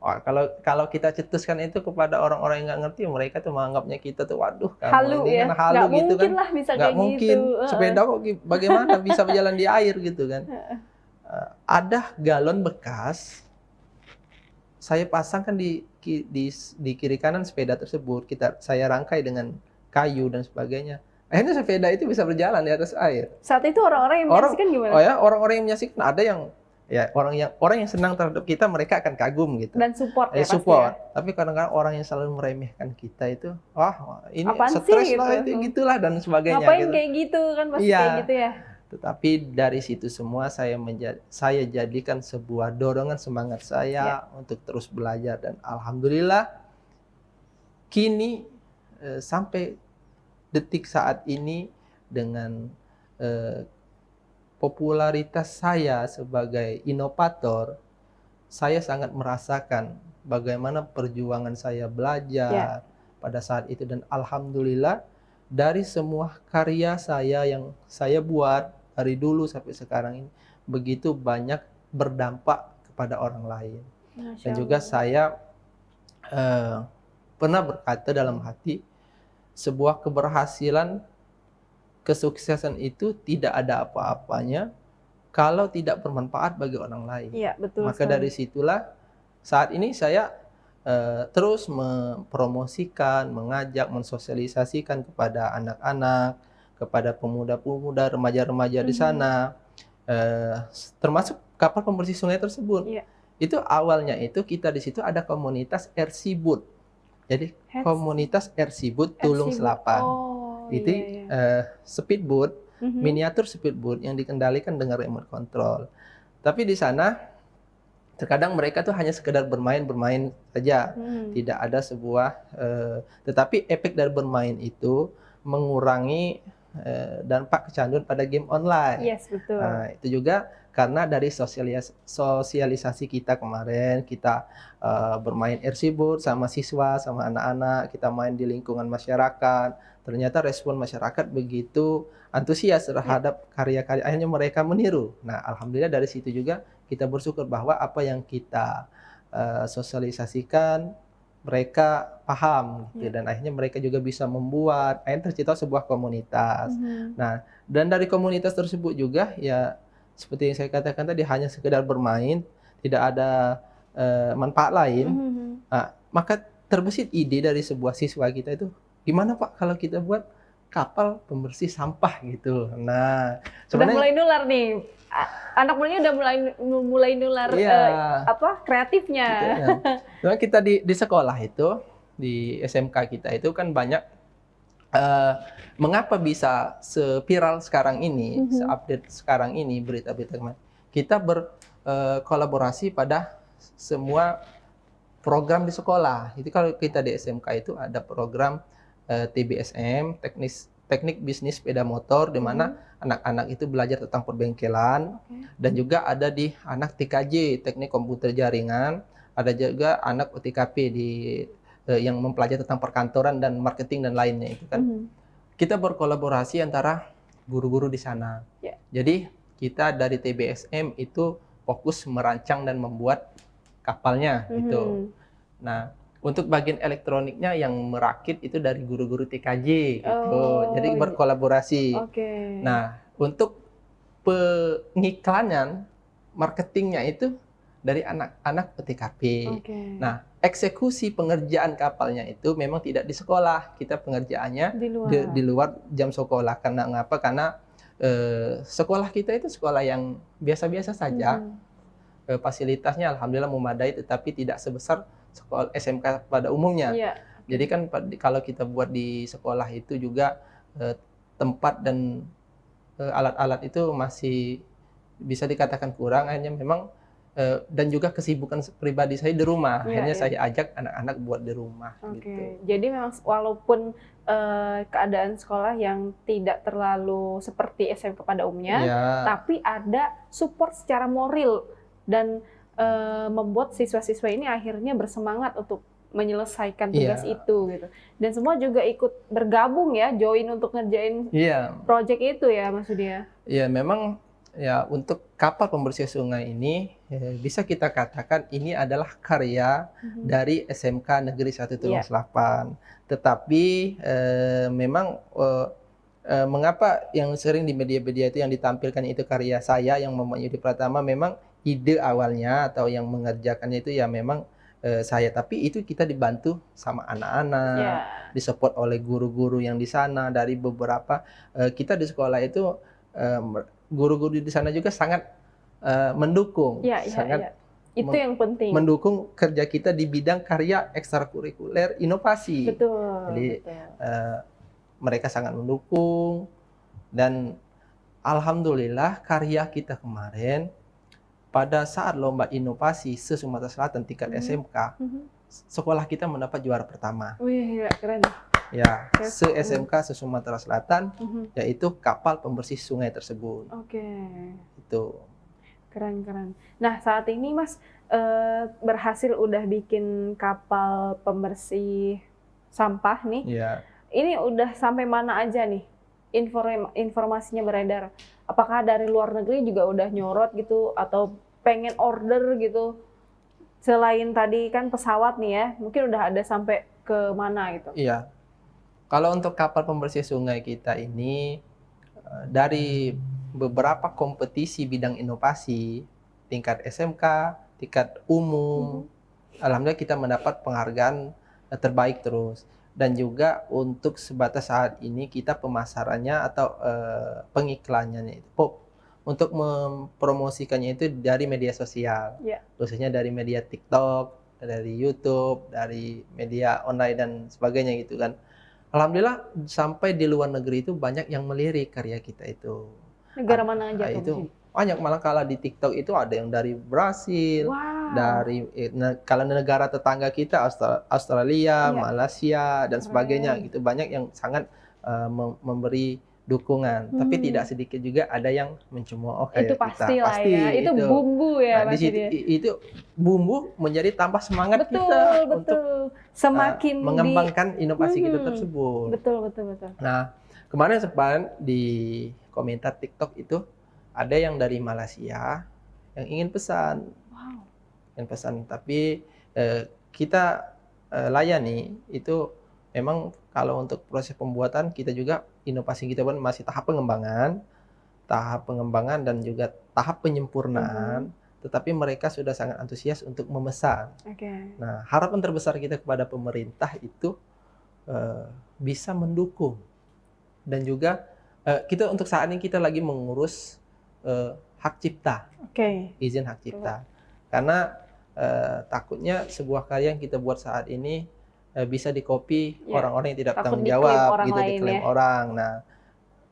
A: Wah, kalau kita cetuskan itu kepada orang-orang yang nggak ngerti, mereka tuh menganggapnya kita tuh, waduh, kamu
B: Halu
A: ini
B: ya,
A: kan halu
B: nggak
A: gitu
B: mungkin
A: kan?
B: lah bisa
A: Nggak
B: kayak
A: mungkin,
B: gitu.
A: sepeda kok bagaimana bisa berjalan di air gitu kan? Ada galon bekas, saya pasangkan di kiri kanan sepeda tersebut, saya rangkai dengan kayu dan sebagainya. Akhirnya sepeda itu bisa berjalan di atas air.
B: Saat itu orang-orang yang menyaksikan gimana?
A: Oh ya, orang-orang yang menyaksikan ada yang Ya, orang yang senang terhadap kita, mereka akan kagum gitu.
B: Dan support ya pasti
A: Support.
B: ya.
A: Tapi kadang-kadang orang yang selalu meremehkan kita itu, wah ini
B: Apaan sih
A: stres
B: gitu.
A: lah, itu gitulah dan sebagainya
B: Ngapain
A: gitu.
B: kayak gitu kan pasti
A: Iya.
B: kayak gitu ya.
A: Tetapi dari situ semua saya jadikan sebuah dorongan semangat saya untuk terus belajar, dan alhamdulillah kini sampai detik saat ini dengan popularitas saya sebagai inovator, saya sangat merasakan bagaimana perjuangan saya belajar pada saat itu, dan alhamdulillah dari semua karya saya yang saya buat dari dulu sampai sekarang ini begitu banyak berdampak kepada orang lain.
B: Masya
A: Dan juga
B: Allah.
A: saya pernah berkata dalam hati, sebuah keberhasilan, kesuksesan itu tidak ada apa-apanya kalau tidak bermanfaat bagi orang lain.
B: Iya, betul
A: Maka
B: sekali.
A: dari situlah saat ini saya terus mempromosikan, mengajak, mensosialisasikan kepada anak-anak, kepada pemuda-pemuda, remaja-remaja di sana, termasuk kapal pembersih sungai tersebut.
B: Iya.
A: Itu awalnya itu kita di situ ada komunitas Ersibut. Jadi komunitas Ersibut Tulung Selapan.
B: Oh,
A: Itu speedboat, miniatur speedboat yang dikendalikan dengan remote control. Tapi di sana terkadang mereka tuh hanya sekedar bermain-bermain saja, tidak ada sebuah. Tetapi efek dari bermain itu mengurangi dampak kecanduan pada game online.
B: Yes, betul.
A: Nah, itu juga karena dari sosialisasi kita kemarin, kita bermain Ersibut sama siswa, sama anak-anak, kita main di lingkungan masyarakat. Ternyata respon masyarakat begitu antusias terhadap karya-karya, akhirnya mereka meniru. Nah, alhamdulillah dari situ juga kita bersyukur bahwa apa yang kita sosialisasikan mereka paham gitu, dan akhirnya mereka juga bisa membuat, akhirnya tercipta sebuah komunitas. Nah, dan dari komunitas tersebut juga ya seperti yang saya katakan tadi, hanya sekedar bermain, tidak ada manfaat lain. Nah, maka terbesit ide dari sebuah siswa kita itu, gimana Pak kalau kita buat kapal pembersih sampah gitu. Nah,
B: sudah mulai nular nih. Anak mudanya udah mulai nular kreatifnya.
A: Gitu, ya. Kita di sekolah itu, di SMK kita itu kan banyak mengapa bisa seviral sekarang ini, seupdate sekarang ini berita-berita kemarin. Kita berkolaborasi pada semua program di sekolah. Itu kalau kita di SMK itu ada program TBSM, teknik bisnis sepeda motor, di mana anak-anak itu belajar tentang perbengkelan, dan juga ada di anak TKJ, teknik komputer jaringan, ada juga anak OTKP yang mempelajari tentang perkantoran dan marketing dan lainnya itu kan. Kita berkolaborasi antara guru-guru di sana. Jadi kita dari TBSM itu fokus merancang dan membuat kapalnya gitu. Nah, untuk bagian elektroniknya yang merakit itu dari guru-guru TKJ gitu. Jadi berkolaborasi. Nah, untuk pengiklanan, marketingnya itu dari anak-anak PTKP. Nah, eksekusi pengerjaan kapalnya itu memang tidak di sekolah. Kita pengerjaannya di luar jam sekolah. Karena ngapa? Karena sekolah kita itu sekolah yang biasa-biasa saja. Fasilitasnya alhamdulillah memadai, tetapi tidak sebesar sekolah SMK pada umumnya. Jadi kan kalau kita buat di sekolah itu juga tempat dan alat-alat itu masih bisa dikatakan kurang. Hanya memang dan juga kesibukan pribadi saya di rumah. Hanya saya ajak anak-anak buat di rumah. Gitu.
B: Jadi memang walaupun keadaan sekolah yang tidak terlalu seperti SMK pada umumnya, tapi ada support secara moral dan membuat siswa-siswa ini akhirnya bersemangat untuk menyelesaikan tugas itu gitu. Dan semua juga ikut bergabung ya, join untuk ngerjain project itu ya Mas Budi.
A: Iya, memang ya untuk kapal pembersih sungai ini bisa kita katakan ini adalah karya dari SMK Negeri 1 Tulung Selapan. Tetapi memang mengapa yang sering di media-media itu yang ditampilkan itu karya saya yang Muhammad Yudi Pratama, memang ide awalnya atau yang mengerjakannya itu ya memang saya, tapi itu kita dibantu sama anak-anak, disupport oleh guru-guru yang di sana. Dari beberapa kita di sekolah itu guru-guru di sana juga sangat mendukung,
B: Ya, ya,
A: sangat
B: ya. Itu
A: meng-
B: yang penting.
A: mendukung kerja kita di bidang karya ekstrakurikuler inovasi.
B: Betul,
A: Jadi
B: betul.
A: mereka sangat mendukung, dan alhamdulillah karya kita kemarin pada saat lomba inovasi se-Sumatera Selatan tingkat SMK, sekolah kita mendapat juara pertama.
B: Wih, ya, keren.
A: Ya,
B: Yes.
A: se-SMK se-Sumatera Selatan,
B: Mhm.
A: yaitu kapal pembersih sungai tersebut.
B: Oke,
A: Itu.
B: keren. Nah, saat ini Mas berhasil udah bikin kapal pembersih sampah nih.
A: Ya.
B: Ini udah sampai mana aja nih informasinya beredar? Apakah dari luar negeri juga udah nyorot gitu atau pengen order gitu? Selain tadi kan pesawat nih ya, mungkin udah ada sampai ke mana gitu?
A: Iya. Kalau untuk kapal pembersih sungai kita ini dari beberapa kompetisi bidang inovasi tingkat SMK, tingkat umum, alhamdulillah kita mendapat penghargaan terbaik terus. Dan juga untuk sebatas saat ini kita pemasarannya atau pengiklanannya itu untuk mempromosikannya itu dari media sosial,
B: Ya.
A: khususnya dari media TikTok, dari YouTube, dari media online dan sebagainya gitu kan. Alhamdulillah sampai di luar negeri itu banyak yang melirik karya kita itu.
B: Negara mana aja tuh
A: Itu
B: Mas?
A: banyak, malah kalau di TikTok itu ada yang dari Brasil,
B: Wow.
A: dari kalau negara tetangga kita Australia,
B: Iya.
A: Malaysia dan sebagainya
B: Keren.
A: gitu, banyak yang sangat memberi dukungan. Tapi tidak sedikit juga ada yang mencemooh
B: Itu
A: kayak kita.
B: pasti lah ya. Itu bumbu ya
A: Nah, di
B: Mas
A: situ
B: ya.
A: itu bumbu menjadi tambah semangat
B: Betul,
A: kita untuk
B: betul. Semakin
A: mengembangkan inovasi kita tersebut.
B: Betul.
A: Nah, kemarin sempat di komentar TikTok itu ada yang dari Malaysia yang ingin pesan,
B: Wow.
A: tapi kita layani itu. Memang kalau untuk proses pembuatan kita juga inovasi kita pun masih tahap pengembangan dan juga tahap penyempurnaan, tetapi mereka sudah sangat antusias untuk memesan.
B: Oke.
A: Nah, harapan terbesar kita kepada pemerintah itu bisa mendukung, dan juga kita untuk saat ini kita lagi mengurus hak cipta,
B: Oke.
A: izin hak cipta, karena takutnya sebuah karya yang kita buat saat ini bisa dikopi
B: Ya,
A: orang-orang yang tidak
B: takut
A: bertanggung
B: diklaim
A: jawab,
B: orang
A: gitu,
B: lain
A: diklaim
B: ya.
A: orang. Nah,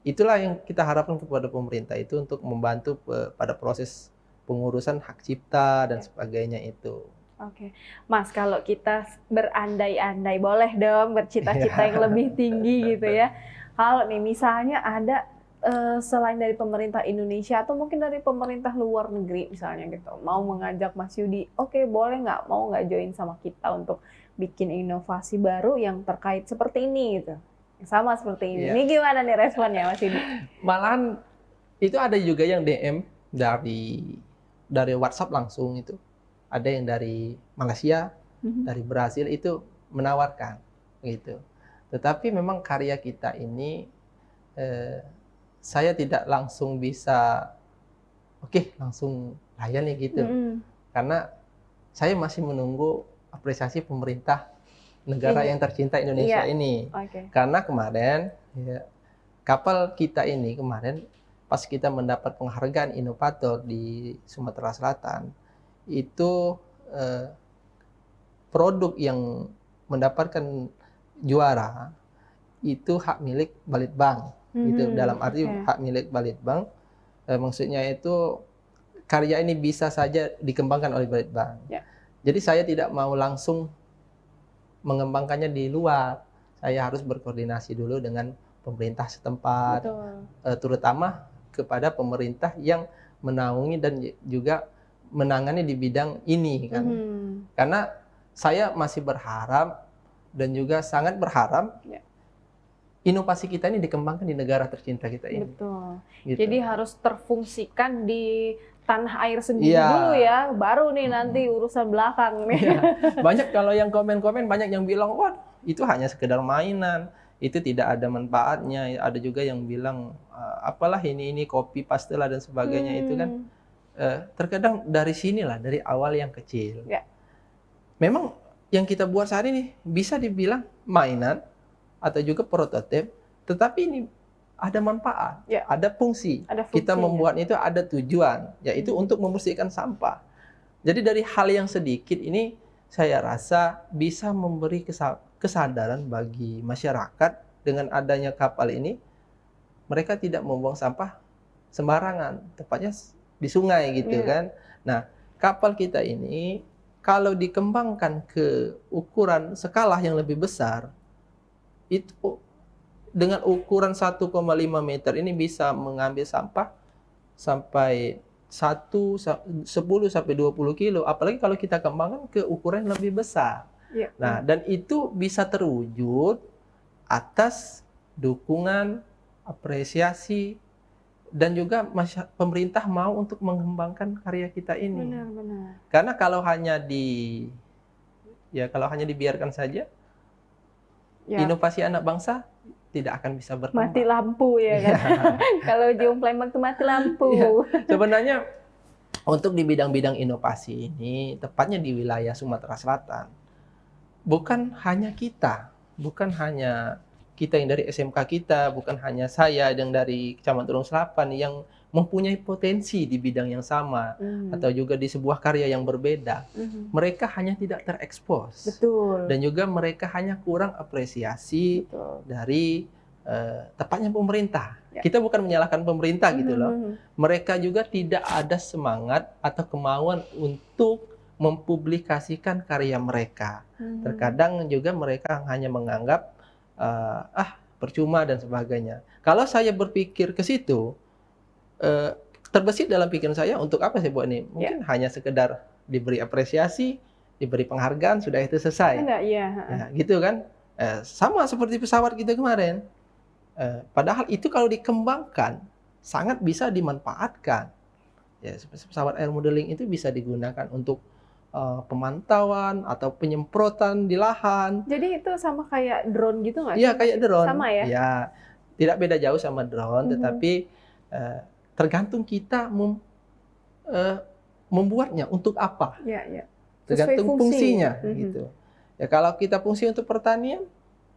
A: itulah yang kita harapkan kepada pemerintah itu untuk membantu pada proses pengurusan hak cipta dan
B: Ya.
A: sebagainya itu.
B: Oke, Mas, kalau kita berandai-andai, boleh dong bercita-cita yang lebih tinggi gitu ya. Kalau nih misalnya ada selain dari pemerintah Indonesia atau mungkin dari pemerintah luar negeri misalnya gitu, mau mengajak Mas Yudi, oke boleh nggak, mau nggak join sama kita untuk bikin inovasi baru yang terkait seperti ini gitu. Sama seperti ini.
A: Iya.
B: Ini gimana nih responnya Mas Yudi?
A: Malahan itu ada juga yang DM dari WhatsApp langsung itu. Ada yang dari Malaysia, dari Brasil itu menawarkan gitu. Tetapi memang karya kita ini saya tidak langsung bisa langsung layani gitu. Karena saya masih menunggu apresiasi pemerintah negara yang tercinta Indonesia ini.
B: Oke.
A: Karena kemarin kapal kita ini kemarin pas kita mendapat penghargaan inovator di Sumatera Selatan, itu produk yang mendapatkan juara itu hak milik Balitbank. Gitu, dalam arti hak milik Balitbank, maksudnya itu karya ini bisa saja dikembangkan oleh Balitbank.
B: Ya.
A: Jadi saya tidak mau langsung mengembangkannya di luar. Saya harus berkoordinasi dulu dengan pemerintah setempat, terutama kepada pemerintah yang menaungi dan juga menangani di bidang ini kan. Karena saya masih berharap dan juga sangat berharap inovasi kita ini dikembangkan di negara tercinta kita ini.
B: Betul.
A: Gitu.
B: Jadi harus terfungsikan di tanah air sendiri dulu ya, baru nih nanti urusan belakang nih.
A: Iya. Banyak kalau yang komen-komen banyak yang bilang, wah itu hanya sekedar mainan, itu tidak ada manfaatnya. Ada juga yang bilang, apalah ini copy paste lah dan sebagainya itu kan. Terkadang dari sinilah, dari awal yang kecil.
B: Ya.
A: Memang yang kita buat saat ini bisa dibilang mainan atau juga prototip, tetapi ini ada manfaat,
B: Ya.
A: ada fungsi.
B: Ada
A: Kita
B: fungsinya.
A: membuatnya itu ada tujuan, yaitu untuk membersihkan sampah. Jadi dari hal yang sedikit ini saya rasa bisa memberi kesadaran bagi masyarakat dengan adanya kapal ini, mereka tidak membuang sampah sembarangan, tepatnya di sungai gitu
B: Iya.
A: kan. Nah, kapal kita ini kalau dikembangkan ke ukuran skala yang lebih besar, itu dengan ukuran 1,5 meter ini bisa mengambil sampah sampai 10 sampai 20 kilo. Apalagi kalau kita kembangkan ke ukuran yang lebih besar.
B: Iya.
A: Nah, dan itu bisa terwujud atas dukungan, apresiasi, dan juga pemerintah mau untuk mengembangkan karya kita ini.
B: Benar-benar.
A: Karena kalau hanya dibiarkan saja,
B: Ya.
A: inovasi anak bangsa tidak akan bisa berkembang.
B: Mati lampu ya kan.
A: Iya.
B: Kalau Jum Palembang tuh mati lampu.
A: Iya. Sebenarnya untuk di bidang-bidang inovasi ini, tepatnya di wilayah Sumatera Selatan, bukan hanya kita yang dari SMK kita, bukan hanya saya yang dari Kecamatan Turung Selapan yang mempunyai potensi di bidang yang sama, atau juga di sebuah karya yang berbeda. Mereka hanya tidak terekspos.
B: Betul.
A: Dan juga mereka hanya kurang apresiasi
B: Betul.
A: dari tepatnya pemerintah.
B: Ya.
A: Kita bukan menyalahkan pemerintah gitu loh. Mereka juga tidak ada semangat atau kemauan untuk mempublikasikan karya mereka. Terkadang juga mereka hanya menganggap percuma dan sebagainya. Kalau saya berpikir ke situ, terbesit dalam pikiran saya, untuk apa saya buat ini? Mungkin hanya sekedar diberi apresiasi, diberi penghargaan, sudah itu selesai.
B: Enggak, iya.
A: Ya, gitu kan? Sama seperti pesawat kita kemarin. Padahal itu kalau dikembangkan sangat bisa dimanfaatkan. Ya, pesawat air modeling itu bisa digunakan untuk pemantauan atau penyemprotan di lahan.
B: Jadi itu sama kayak drone gitu nggak?
A: Iya, kayak drone.
B: Sama ya?
A: Ya, tidak beda jauh sama drone, tetapi tergantung kita membuatnya untuk apa.
B: Iya, iya.
A: Tergantung fungsinya,
B: Mhm.
A: gitu. Ya, kalau kita fungsi untuk pertanian,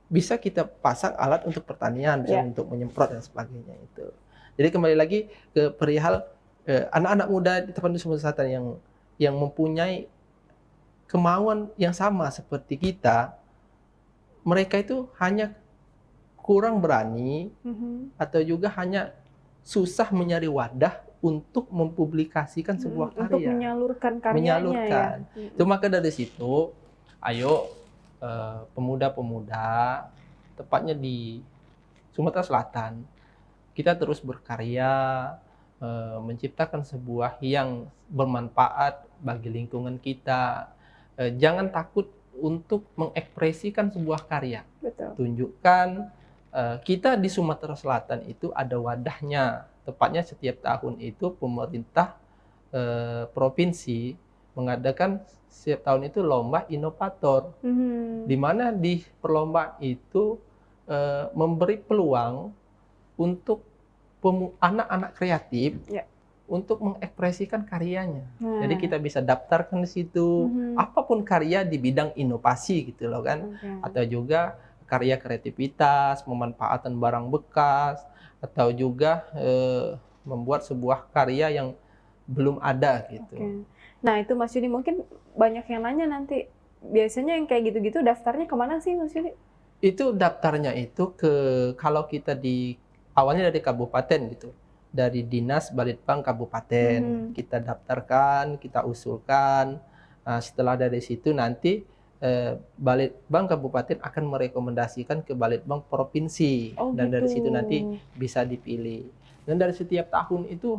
A: bisa kita pasang alat untuk pertanian, bisa untuk menyemprot dan sebagainya itu. Jadi kembali lagi ke perihal anak-anak muda di tempat Sumatera Selatan yang mempunyai kemauan yang sama seperti kita, mereka itu hanya kurang berani atau juga hanya susah mencari wadah untuk mempublikasikan sebuah karya.
B: Untuk menyalurkan karyanya
A: Menyalurkan.
B: ya.
A: Itu maka dari situ, ayo pemuda-pemuda, tepatnya di Sumatera Selatan, kita terus berkarya, menciptakan sebuah yang bermanfaat bagi lingkungan kita. Jangan takut untuk mengekspresikan sebuah karya.
B: Betul.
A: Tunjukkan kita di Sumatera Selatan itu ada wadahnya. Tepatnya setiap tahun itu pemerintah provinsi mengadakan setiap tahun itu lomba inovator, di mana di perlombaan itu memberi peluang untuk anak-anak kreatif untuk mengekspresikan karyanya. Jadi kita bisa daftarkan di situ apapun karya di bidang inovasi gitu loh kan, atau juga karya kreativitas, pemanfaatan barang bekas, atau juga membuat sebuah karya yang belum ada gitu.
B: Nah itu Mas Yudi, mungkin banyak yang nanya nanti, biasanya yang kayak gitu-gitu daftarnya kemana sih Mas Yudi?
A: Itu daftarnya itu kalau kita awalnya dari kabupaten gitu, dari Dinas Balitbang Kabupaten, kita daftarkan, kita usulkan. Setelah dari situ nanti Balitbang Kabupaten akan merekomendasikan ke Balitbang Provinsi, dan dari situ nanti bisa dipilih. Dan dari setiap tahun itu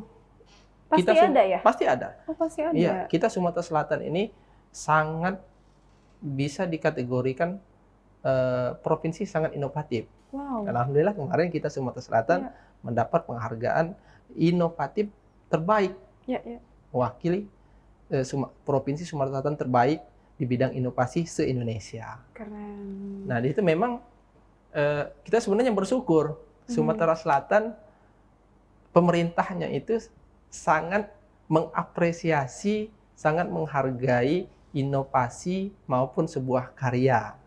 B: pasti ada ya?
A: Pasti ada.
B: Oh, pasti ada.
A: Iya, kita Sumatera Selatan ini sangat bisa dikategorikan provinsi sangat inovatif.
B: Wow.
A: Alhamdulillah kemarin kita Sumatera Selatan mendapat penghargaan inovatif terbaik. Mewakili provinsi Sumatera Selatan terbaik di bidang inovasi se-Indonesia.
B: Keren.
A: Nah, di situ memang kita sebenarnya bersyukur Sumatera Selatan pemerintahnya itu sangat mengapresiasi, sangat menghargai inovasi maupun sebuah karya.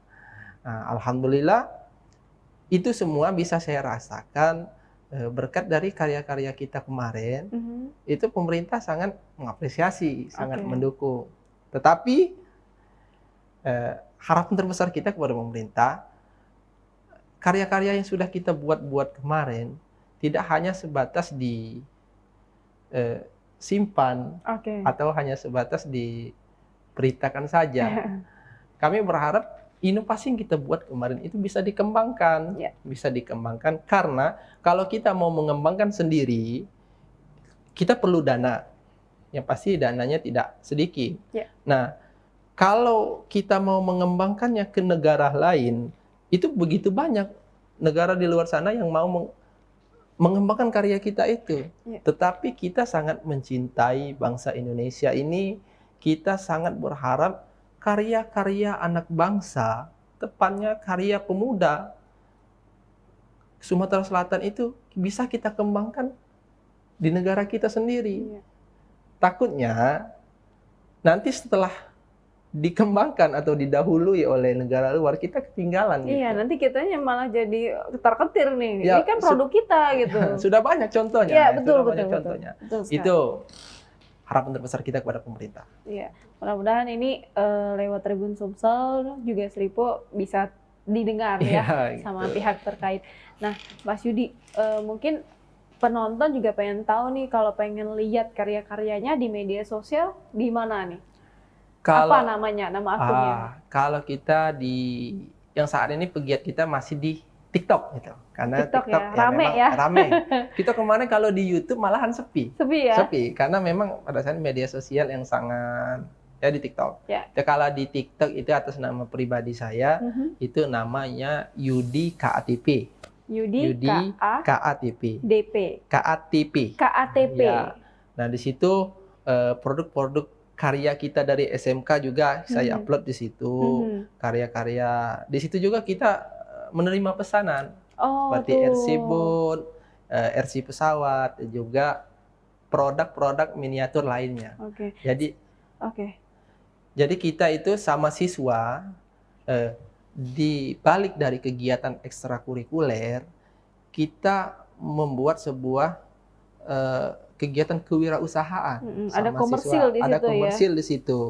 A: Nah, alhamdulillah itu semua bisa saya rasakan berkat dari karya-karya kita kemarin,
B: Mhm.
A: itu pemerintah sangat mengapresiasi, sangat
B: Oke.
A: mendukung. Tetapi harapan terbesar kita kepada pemerintah, karya-karya yang sudah kita buat kemarin tidak hanya sebatas disimpan
B: Oke.
A: atau hanya sebatas diberitakan saja. Kami berharap inovasi yang kita buat kemarin itu bisa dikembangkan,
B: Ya.
A: bisa dikembangkan karena kalau kita mau mengembangkan sendiri, kita perlu dana. Yang pasti dananya tidak sedikit.
B: Ya.
A: Nah, kalau kita mau mengembangkannya ke negara lain, itu begitu banyak negara di luar sana yang mau mengembangkan karya kita itu.
B: Ya.
A: Tetapi kita sangat mencintai bangsa Indonesia ini, kita sangat berharap karya-karya anak bangsa, tepatnya karya pemuda Sumatera Selatan itu bisa kita kembangkan di negara kita sendiri.
B: Iya.
A: Takutnya nanti setelah dikembangkan atau didahului oleh negara luar, kita ketinggalan gitu.
B: Iya, nanti kitanya malah jadi ketar-ketir nih.
A: Ya,
B: Ini kan produk kita gitu.
A: Sudah banyak contohnya.
B: Iya, betul,
A: Sudah banyak
B: betul,
A: contohnya.
B: Betul sekali.
A: Itu harapan terbesar kita kepada pemerintah.
B: Iya, mudah-mudahan ini lewat Tribun Sumsel juga Sripo bisa didengar ya
A: Iya,
B: sama
A: gitu.
B: pihak terkait. Nah, Mas Yudi, mungkin penonton juga pengen tahu nih kalau pengen lihat karya-karyanya di media sosial di mana nih? Apa namanya, nama akunnya?
A: Kalau kita yang saat ini pegiat kita masih di TikTok gitu. Karena
B: TikTok
A: TikTok
B: ya, rame
A: memang
B: ya.
A: rame. Kita kemarin kalau di YouTube malahan sepi.
B: Sepi ya?
A: Sepi karena memang pada saat ini media sosial yang sangat di TikTok.
B: Ya.
A: Kalau di TikTok itu atas nama pribadi saya, itu namanya Yudi KATP.
B: Yudi
A: KATP.
B: DP.
A: KATP.
B: KATP.
A: Ya. Nah, di situ produk-produk karya kita dari SMK juga saya upload di situ. Karya-karya di situ juga kita menerima pesanan. Seperti RC boat, RC pesawat, juga produk-produk miniatur lainnya.
B: Oke.
A: Jadi kita itu sama siswa di balik dari kegiatan ekstrakurikuler, kita membuat sebuah kegiatan kewirausahaan.
B: Ada komersil
A: siswa.
B: di situ.
A: Ada komersil di situ.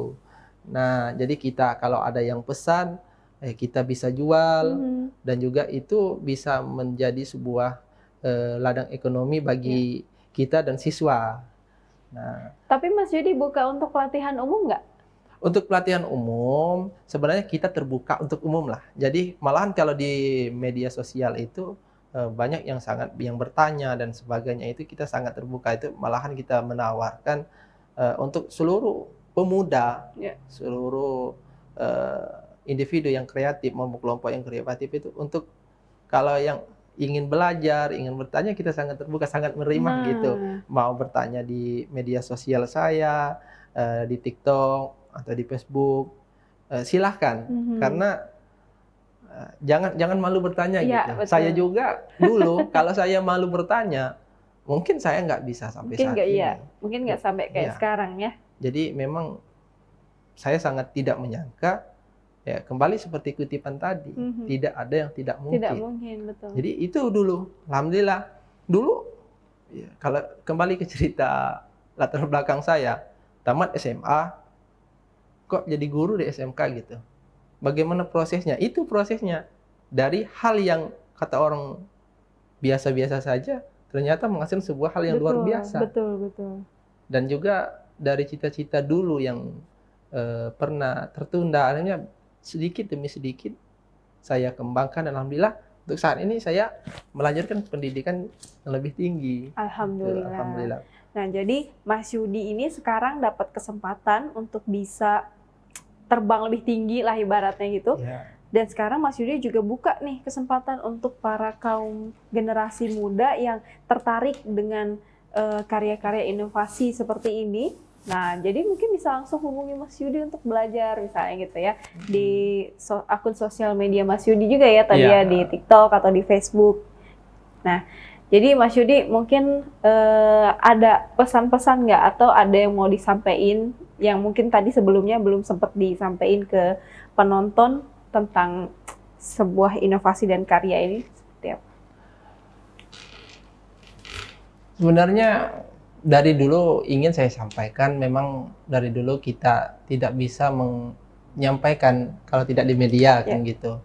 A: Nah, jadi kita kalau ada yang pesan, kita bisa jual dan juga itu bisa menjadi sebuah ladang ekonomi bagi kita dan siswa. Nah,
B: tapi Mas Yudi buka untuk pelatihan umum nggak?
A: Untuk pelatihan umum, sebenarnya kita terbuka untuk umum lah. Jadi malahan kalau di media sosial itu banyak yang bertanya dan sebagainya, itu kita sangat terbuka. Itu malahan kita menawarkan untuk seluruh pemuda, seluruh individu yang kreatif maupun kelompok yang kreatif itu, untuk kalau yang ingin belajar, ingin bertanya, kita sangat terbuka, sangat menerima gitu. Mau bertanya di media sosial saya, di TikTok atau di Facebook, silahkan. Karena jangan malu bertanya gitu.
B: Betul.
A: Saya juga dulu kalau saya malu bertanya, mungkin saya nggak bisa sampai saat ini.
B: Mungkin nggak sampai kayak sekarang ya.
A: Jadi memang saya sangat tidak menyangka, ya kembali seperti kutipan tadi, tidak ada yang tidak mungkin.
B: Tidak mungkin, betul.
A: Jadi itu dulu, alhamdulillah. Dulu, ya, kalau kembali ke cerita latar belakang saya, tamat SMA, kok jadi guru di SMK gitu. Bagaimana prosesnya? Itu prosesnya. Dari hal yang kata orang biasa-biasa saja, ternyata menghasilkan sebuah hal yang luar biasa.
B: Betul.
A: Dan juga dari cita-cita dulu yang pernah tertunda, akhirnya sedikit demi sedikit saya kembangkan, dan alhamdulillah untuk saat ini saya melanjutkan pendidikan yang lebih tinggi.
B: Alhamdulillah. Nah, jadi Mas Yudi ini sekarang dapat kesempatan untuk bisa terbang lebih tinggi lah ibaratnya gitu. Dan sekarang Mas Yudi juga buka nih kesempatan untuk para kaum generasi muda yang tertarik dengan karya-karya inovasi seperti ini. Nah, jadi mungkin bisa langsung hubungi Mas Yudi untuk belajar misalnya gitu ya. Di akun sosial media Mas Yudi juga ya tadi ya, di TikTok atau di Facebook. Nah, jadi Mas Yudi mungkin ada pesan-pesan nggak atau ada yang mau disampaikan yang mungkin tadi sebelumnya belum sempat disampaikan ke penonton tentang sebuah inovasi dan karya ini seperti apa?
A: Sebenarnya dari dulu ingin saya sampaikan, memang dari dulu kita tidak bisa menyampaikan kalau tidak di media kan gitu.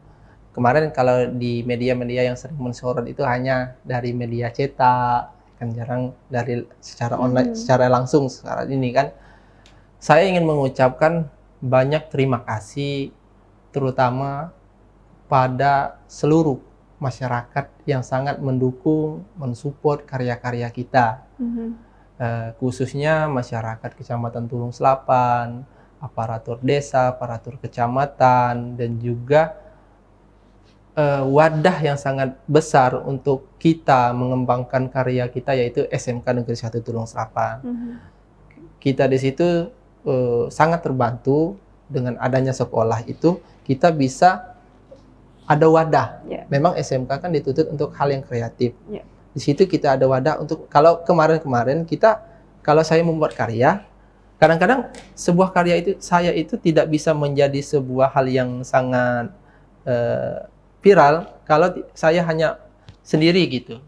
A: Kemarin kalau di media-media yang sering mensorot itu hanya dari media cetak, kan jarang dari secara online, secara langsung sekarang ini kan. Saya ingin mengucapkan banyak terima kasih, terutama pada seluruh masyarakat yang sangat mendukung, mensupport karya-karya kita. Khususnya masyarakat Kecamatan Tulung Selapan, aparatur desa, aparatur kecamatan, dan juga wadah yang sangat besar untuk kita mengembangkan karya kita, yaitu SMK Negeri 1 Tulung Selapan. Kita di situ sangat terbantu dengan adanya sekolah itu, kita bisa ada wadah. Memang SMK kan dituntut untuk hal yang kreatif. Di situ kita ada wadah untuk, kalau kemarin-kemarin kita, kalau saya membuat karya, kadang-kadang sebuah karya itu, saya itu tidak bisa menjadi sebuah hal yang sangat viral kalau saya hanya sendiri gitu.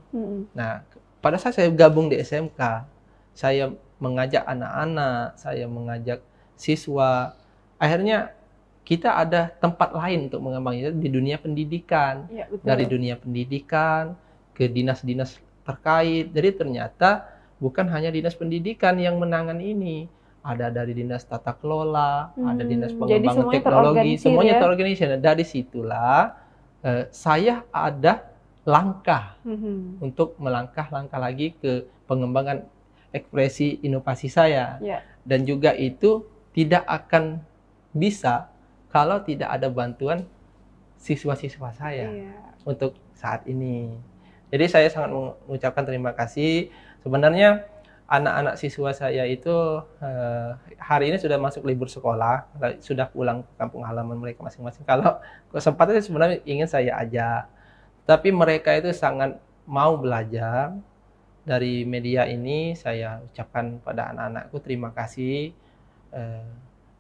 A: Nah, pada saat saya gabung di SMK, saya mengajak anak-anak, saya mengajak siswa, akhirnya kita ada tempat lain untuk mengembangkan di dunia pendidikan. Dari dunia pendidikan ke dinas-dinas terkait. Jadi ternyata bukan hanya dinas pendidikan yang menangani ini. Ada dari dinas tata kelola, ada dinas pengembangan teknologi, semuanya terorganisir. Dari situlah saya ada langkah untuk melangkah-langkah lagi ke pengembangan ekspresi inovasi saya. Dan juga itu tidak akan bisa kalau tidak ada bantuan siswa-siswa saya untuk saat ini. Jadi saya sangat mengucapkan terima kasih. Sebenarnya anak-anak siswa saya itu hari ini sudah masuk libur sekolah, sudah pulang ke kampung halaman mereka masing-masing. Kalau kesempatan sebenarnya ingin saya ajak, tapi mereka itu sangat mau belajar. Dari media ini saya ucapkan pada anak-anakku terima kasih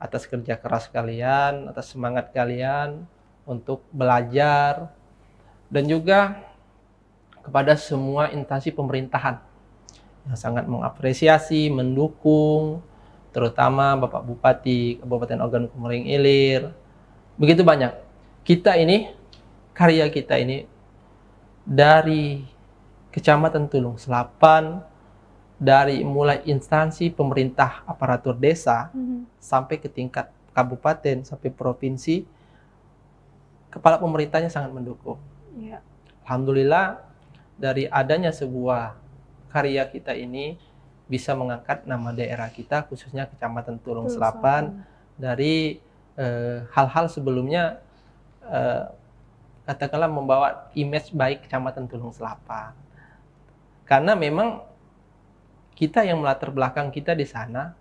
A: atas kerja keras kalian, atas semangat kalian untuk belajar, dan juga kepada semua instansi pemerintahan yang sangat mengapresiasi, mendukung, terutama Bapak Bupati Kabupaten Ogan Komering Ilir. Begitu banyak. Karya kita ini dari Kecamatan Tulung Selapan, dari mulai instansi pemerintah aparatur desa sampai ke tingkat kabupaten sampai provinsi, kepala pemerintahnya sangat mendukung. Alhamdulillah, dari adanya sebuah karya kita ini bisa mengangkat nama daerah kita, khususnya Kecamatan Tulung Selapan, dari hal-hal sebelumnya katakanlah membawa image baik Kecamatan Tulung Selapan. Karena memang kita yang melatar belakang kita di sana,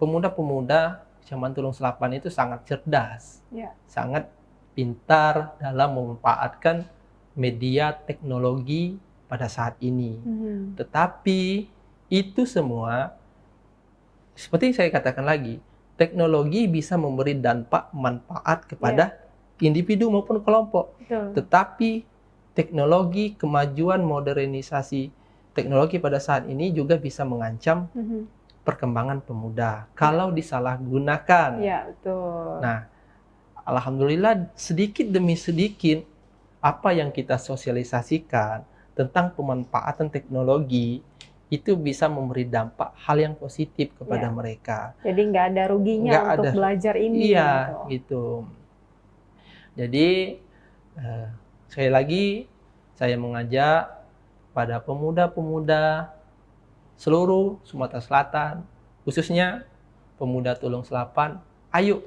A: pemuda-pemuda Kecamatan Tulung Selapan itu sangat cerdas, sangat pintar dalam memanfaatkan media teknologi pada saat ini. Tetapi itu semua, seperti saya katakan lagi, teknologi bisa memberi dampak manfaat kepada individu maupun kelompok. Tetapi teknologi, kemajuan, modernisasi teknologi pada saat ini juga bisa mengancam perkembangan pemuda kalau disalahgunakan. Nah, alhamdulillah sedikit demi sedikit apa yang kita sosialisasikan tentang pemanfaatan teknologi itu bisa memberi dampak hal yang positif kepada mereka.
B: Jadi nggak ada ruginya untuk belajar ini.
A: Gitu. Jadi sekali lagi saya mengajak pada pemuda-pemuda seluruh Sumatera Selatan, khususnya pemuda Tulung Selapan, ayo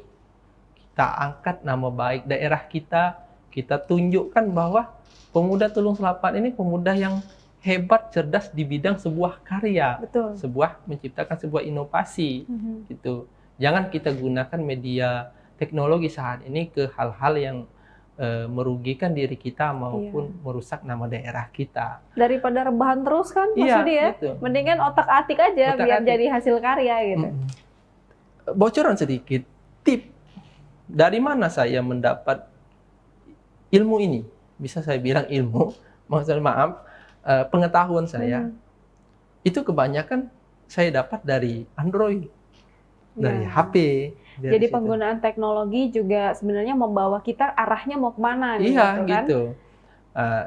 A: kita angkat nama baik daerah kita, kita tunjukkan bahwa pemuda Tulung Selapan ini pemuda yang hebat, cerdas di bidang sebuah karya, menciptakan sebuah inovasi, gitu. Jangan kita gunakan media teknologi saat ini ke hal-hal yang merugikan diri kita maupun merusak nama daerah kita.
B: Daripada rebahan terus kan, maksudnya
A: gitu.
B: Mendingan otak-atik aja biar jadi hasil karya gitu.
A: Bocoran sedikit, tip dari mana saya mendapat ilmu ini? Bisa saya bilang ilmu, maksudnya pengetahuan saya. itu kebanyakan saya dapat dari Android, dari
B: Ya.
A: HP. dari
B: Jadi
A: situ.
B: penggunaan teknologi juga sebenarnya membawa kita arahnya mau kemana nih,
A: Iya,
B: kan?
A: gitu.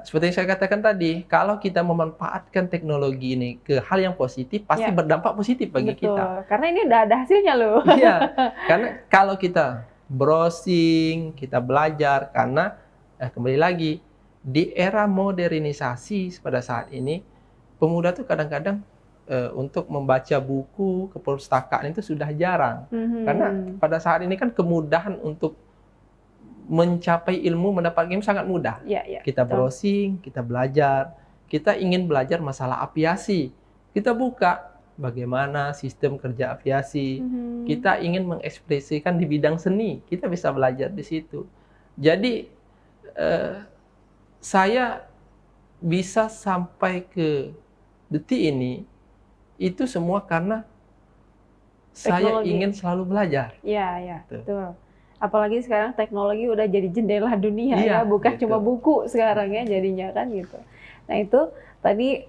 A: Seperti yang saya katakan tadi, kalau kita memanfaatkan teknologi ini ke hal yang positif, pasti
B: Ya.
A: berdampak positif bagi
B: Betul.
A: kita.
B: Karena ini udah ada hasilnya loh.
A: Iya, karena kalau kita browsing, kita belajar, karena kembali lagi di era modernisasi pada saat ini, pemuda tuh kadang-kadang untuk membaca buku ke perpustakaan itu sudah jarang. Karena pada saat ini kan kemudahan untuk mencapai ilmu, mendapatkan ilmu sangat mudah.
B: Ya, ya,
A: Kita
B: betul.
A: browsing, kita belajar, kita ingin belajar masalah aviasi, kita buka bagaimana sistem kerja aviasi, kita ingin mengekspresikan di bidang seni, kita bisa belajar di situ. Jadi saya bisa sampai ke detik ini, itu semua karena saya
B: Teknologi.
A: ingin selalu belajar.
B: Iya, ya,
A: Tuh.
B: betul. Apalagi sekarang teknologi udah jadi jendela dunia
A: Iya,
B: ya, bukan
A: gitu.
B: cuma buku sekarang ya jadinya kan gitu. Nah itu tadi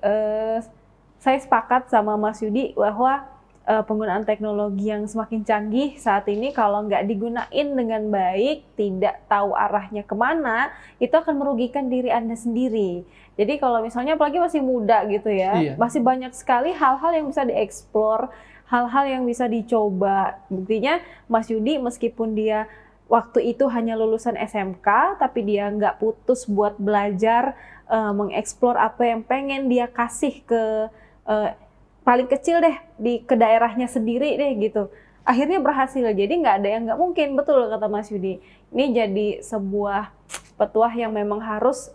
B: saya sepakat sama Mas Yudi bahwa penggunaan teknologi yang semakin canggih saat ini kalau nggak digunain dengan baik, tidak tahu arahnya kemana, itu akan merugikan diri Anda sendiri. Jadi kalau misalnya apalagi masih muda gitu ya,
A: Iya.
B: masih banyak sekali hal-hal yang bisa dieksplor, hal-hal yang bisa dicoba. Buktinya Mas Yudi meskipun dia waktu itu hanya lulusan SMK, tapi dia nggak putus buat belajar, mengeksplor apa yang pengen dia kasih ke paling kecil deh ke daerahnya sendiri deh gitu. Akhirnya berhasil. Jadi nggak ada yang nggak mungkin, betul kata Mas Yudi. Ini jadi sebuah petuah yang memang harus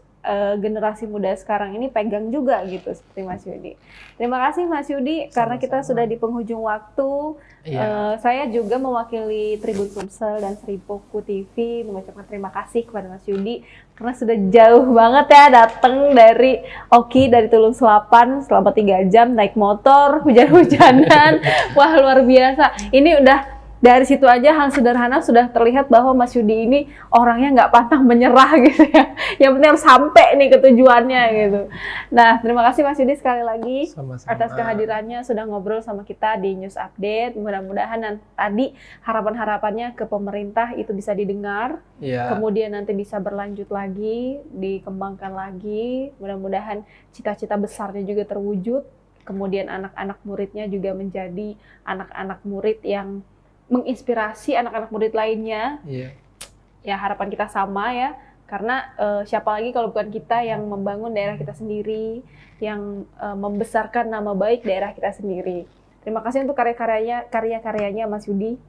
B: generasi muda sekarang ini pegang juga gitu seperti Mas Yudi. Terima kasih Mas Yudi karena kita sudah di penghujung waktu.
A: Iya.
B: Saya juga mewakili Tribun Sumsel dan Sripoku TV mengucapkan terima kasih kepada Mas Yudi karena sudah jauh banget ya datang dari Oki dari Tulung Selapan selama 3 jam naik motor hujan-hujanan. Wah luar biasa. Ini udah dari situ aja hal sederhana sudah terlihat bahwa Mas Yudi ini orangnya nggak pantang menyerah gitu ya. Yang penting harus sampai nih ke tujuannya gitu. Nah, terima kasih Mas Yudi sekali lagi
A: Sama-sama.
B: atas kehadirannya sudah ngobrol sama kita di News Update. Mudah-mudahan tadi harapan-harapannya ke pemerintah itu bisa didengar.
A: Iya.
B: Kemudian nanti bisa berlanjut lagi, dikembangkan lagi. Mudah-mudahan cita-cita besarnya juga terwujud. Kemudian anak-anak muridnya juga menjadi anak-anak murid yang menginspirasi anak-anak murid lainnya.
A: Iya.
B: Ya harapan kita sama ya, karena siapa lagi kalau bukan kita yang membangun daerah kita sendiri, yang membesarkan nama baik daerah kita sendiri. Terima kasih untuk karya-karyanya Mas Yudi.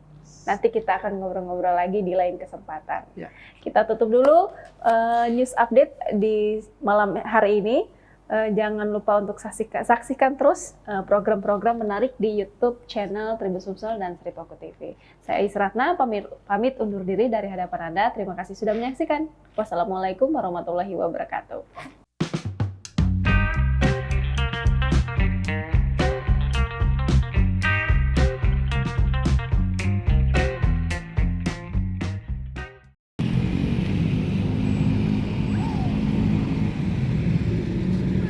B: Nanti kita akan ngobrol-ngobrol lagi di lain kesempatan.
A: Ya.
B: Kita tutup dulu news update di malam hari ini. Jangan lupa untuk saksikan terus program-program menarik di YouTube channel Tribun Sumsel dan Sripoku TV. Saya Isratna pamit undur diri dari hadapan Anda. Terima kasih sudah menyaksikan. Wassalamualaikum warahmatullahi wabarakatuh.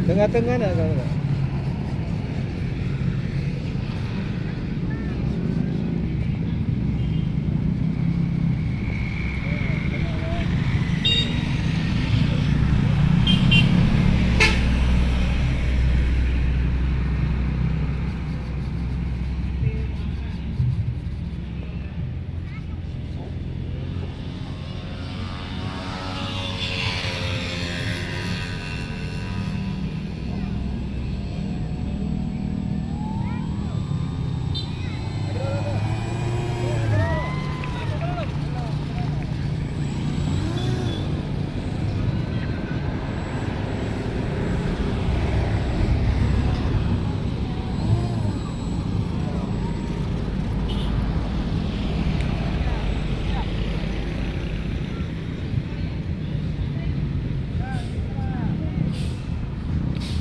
C: Tengah-tengah nak kalau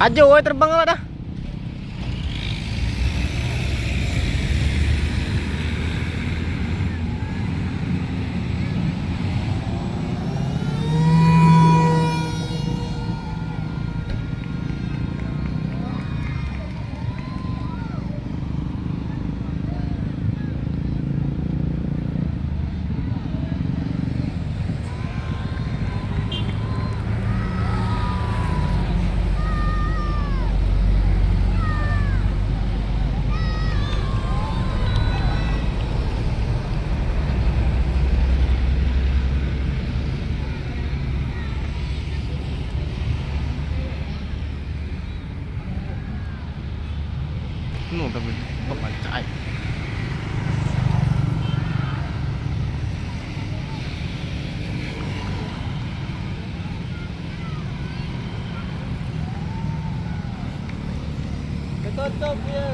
C: ajo woy terbang lah dah. tapi pemacai. Ketutup ya.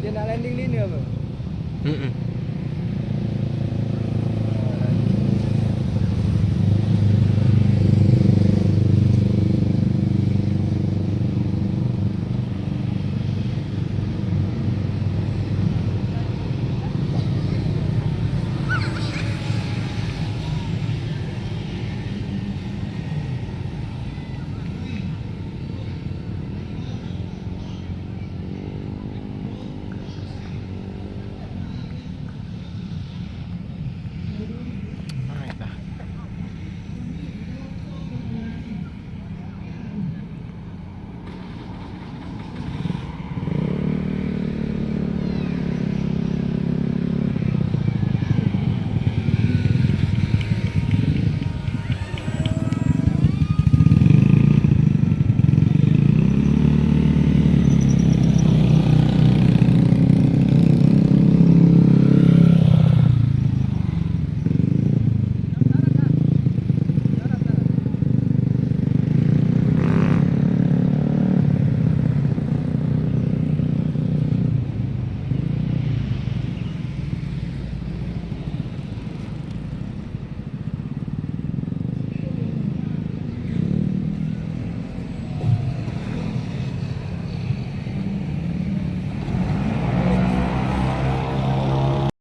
C: Dia nak landing ni apa?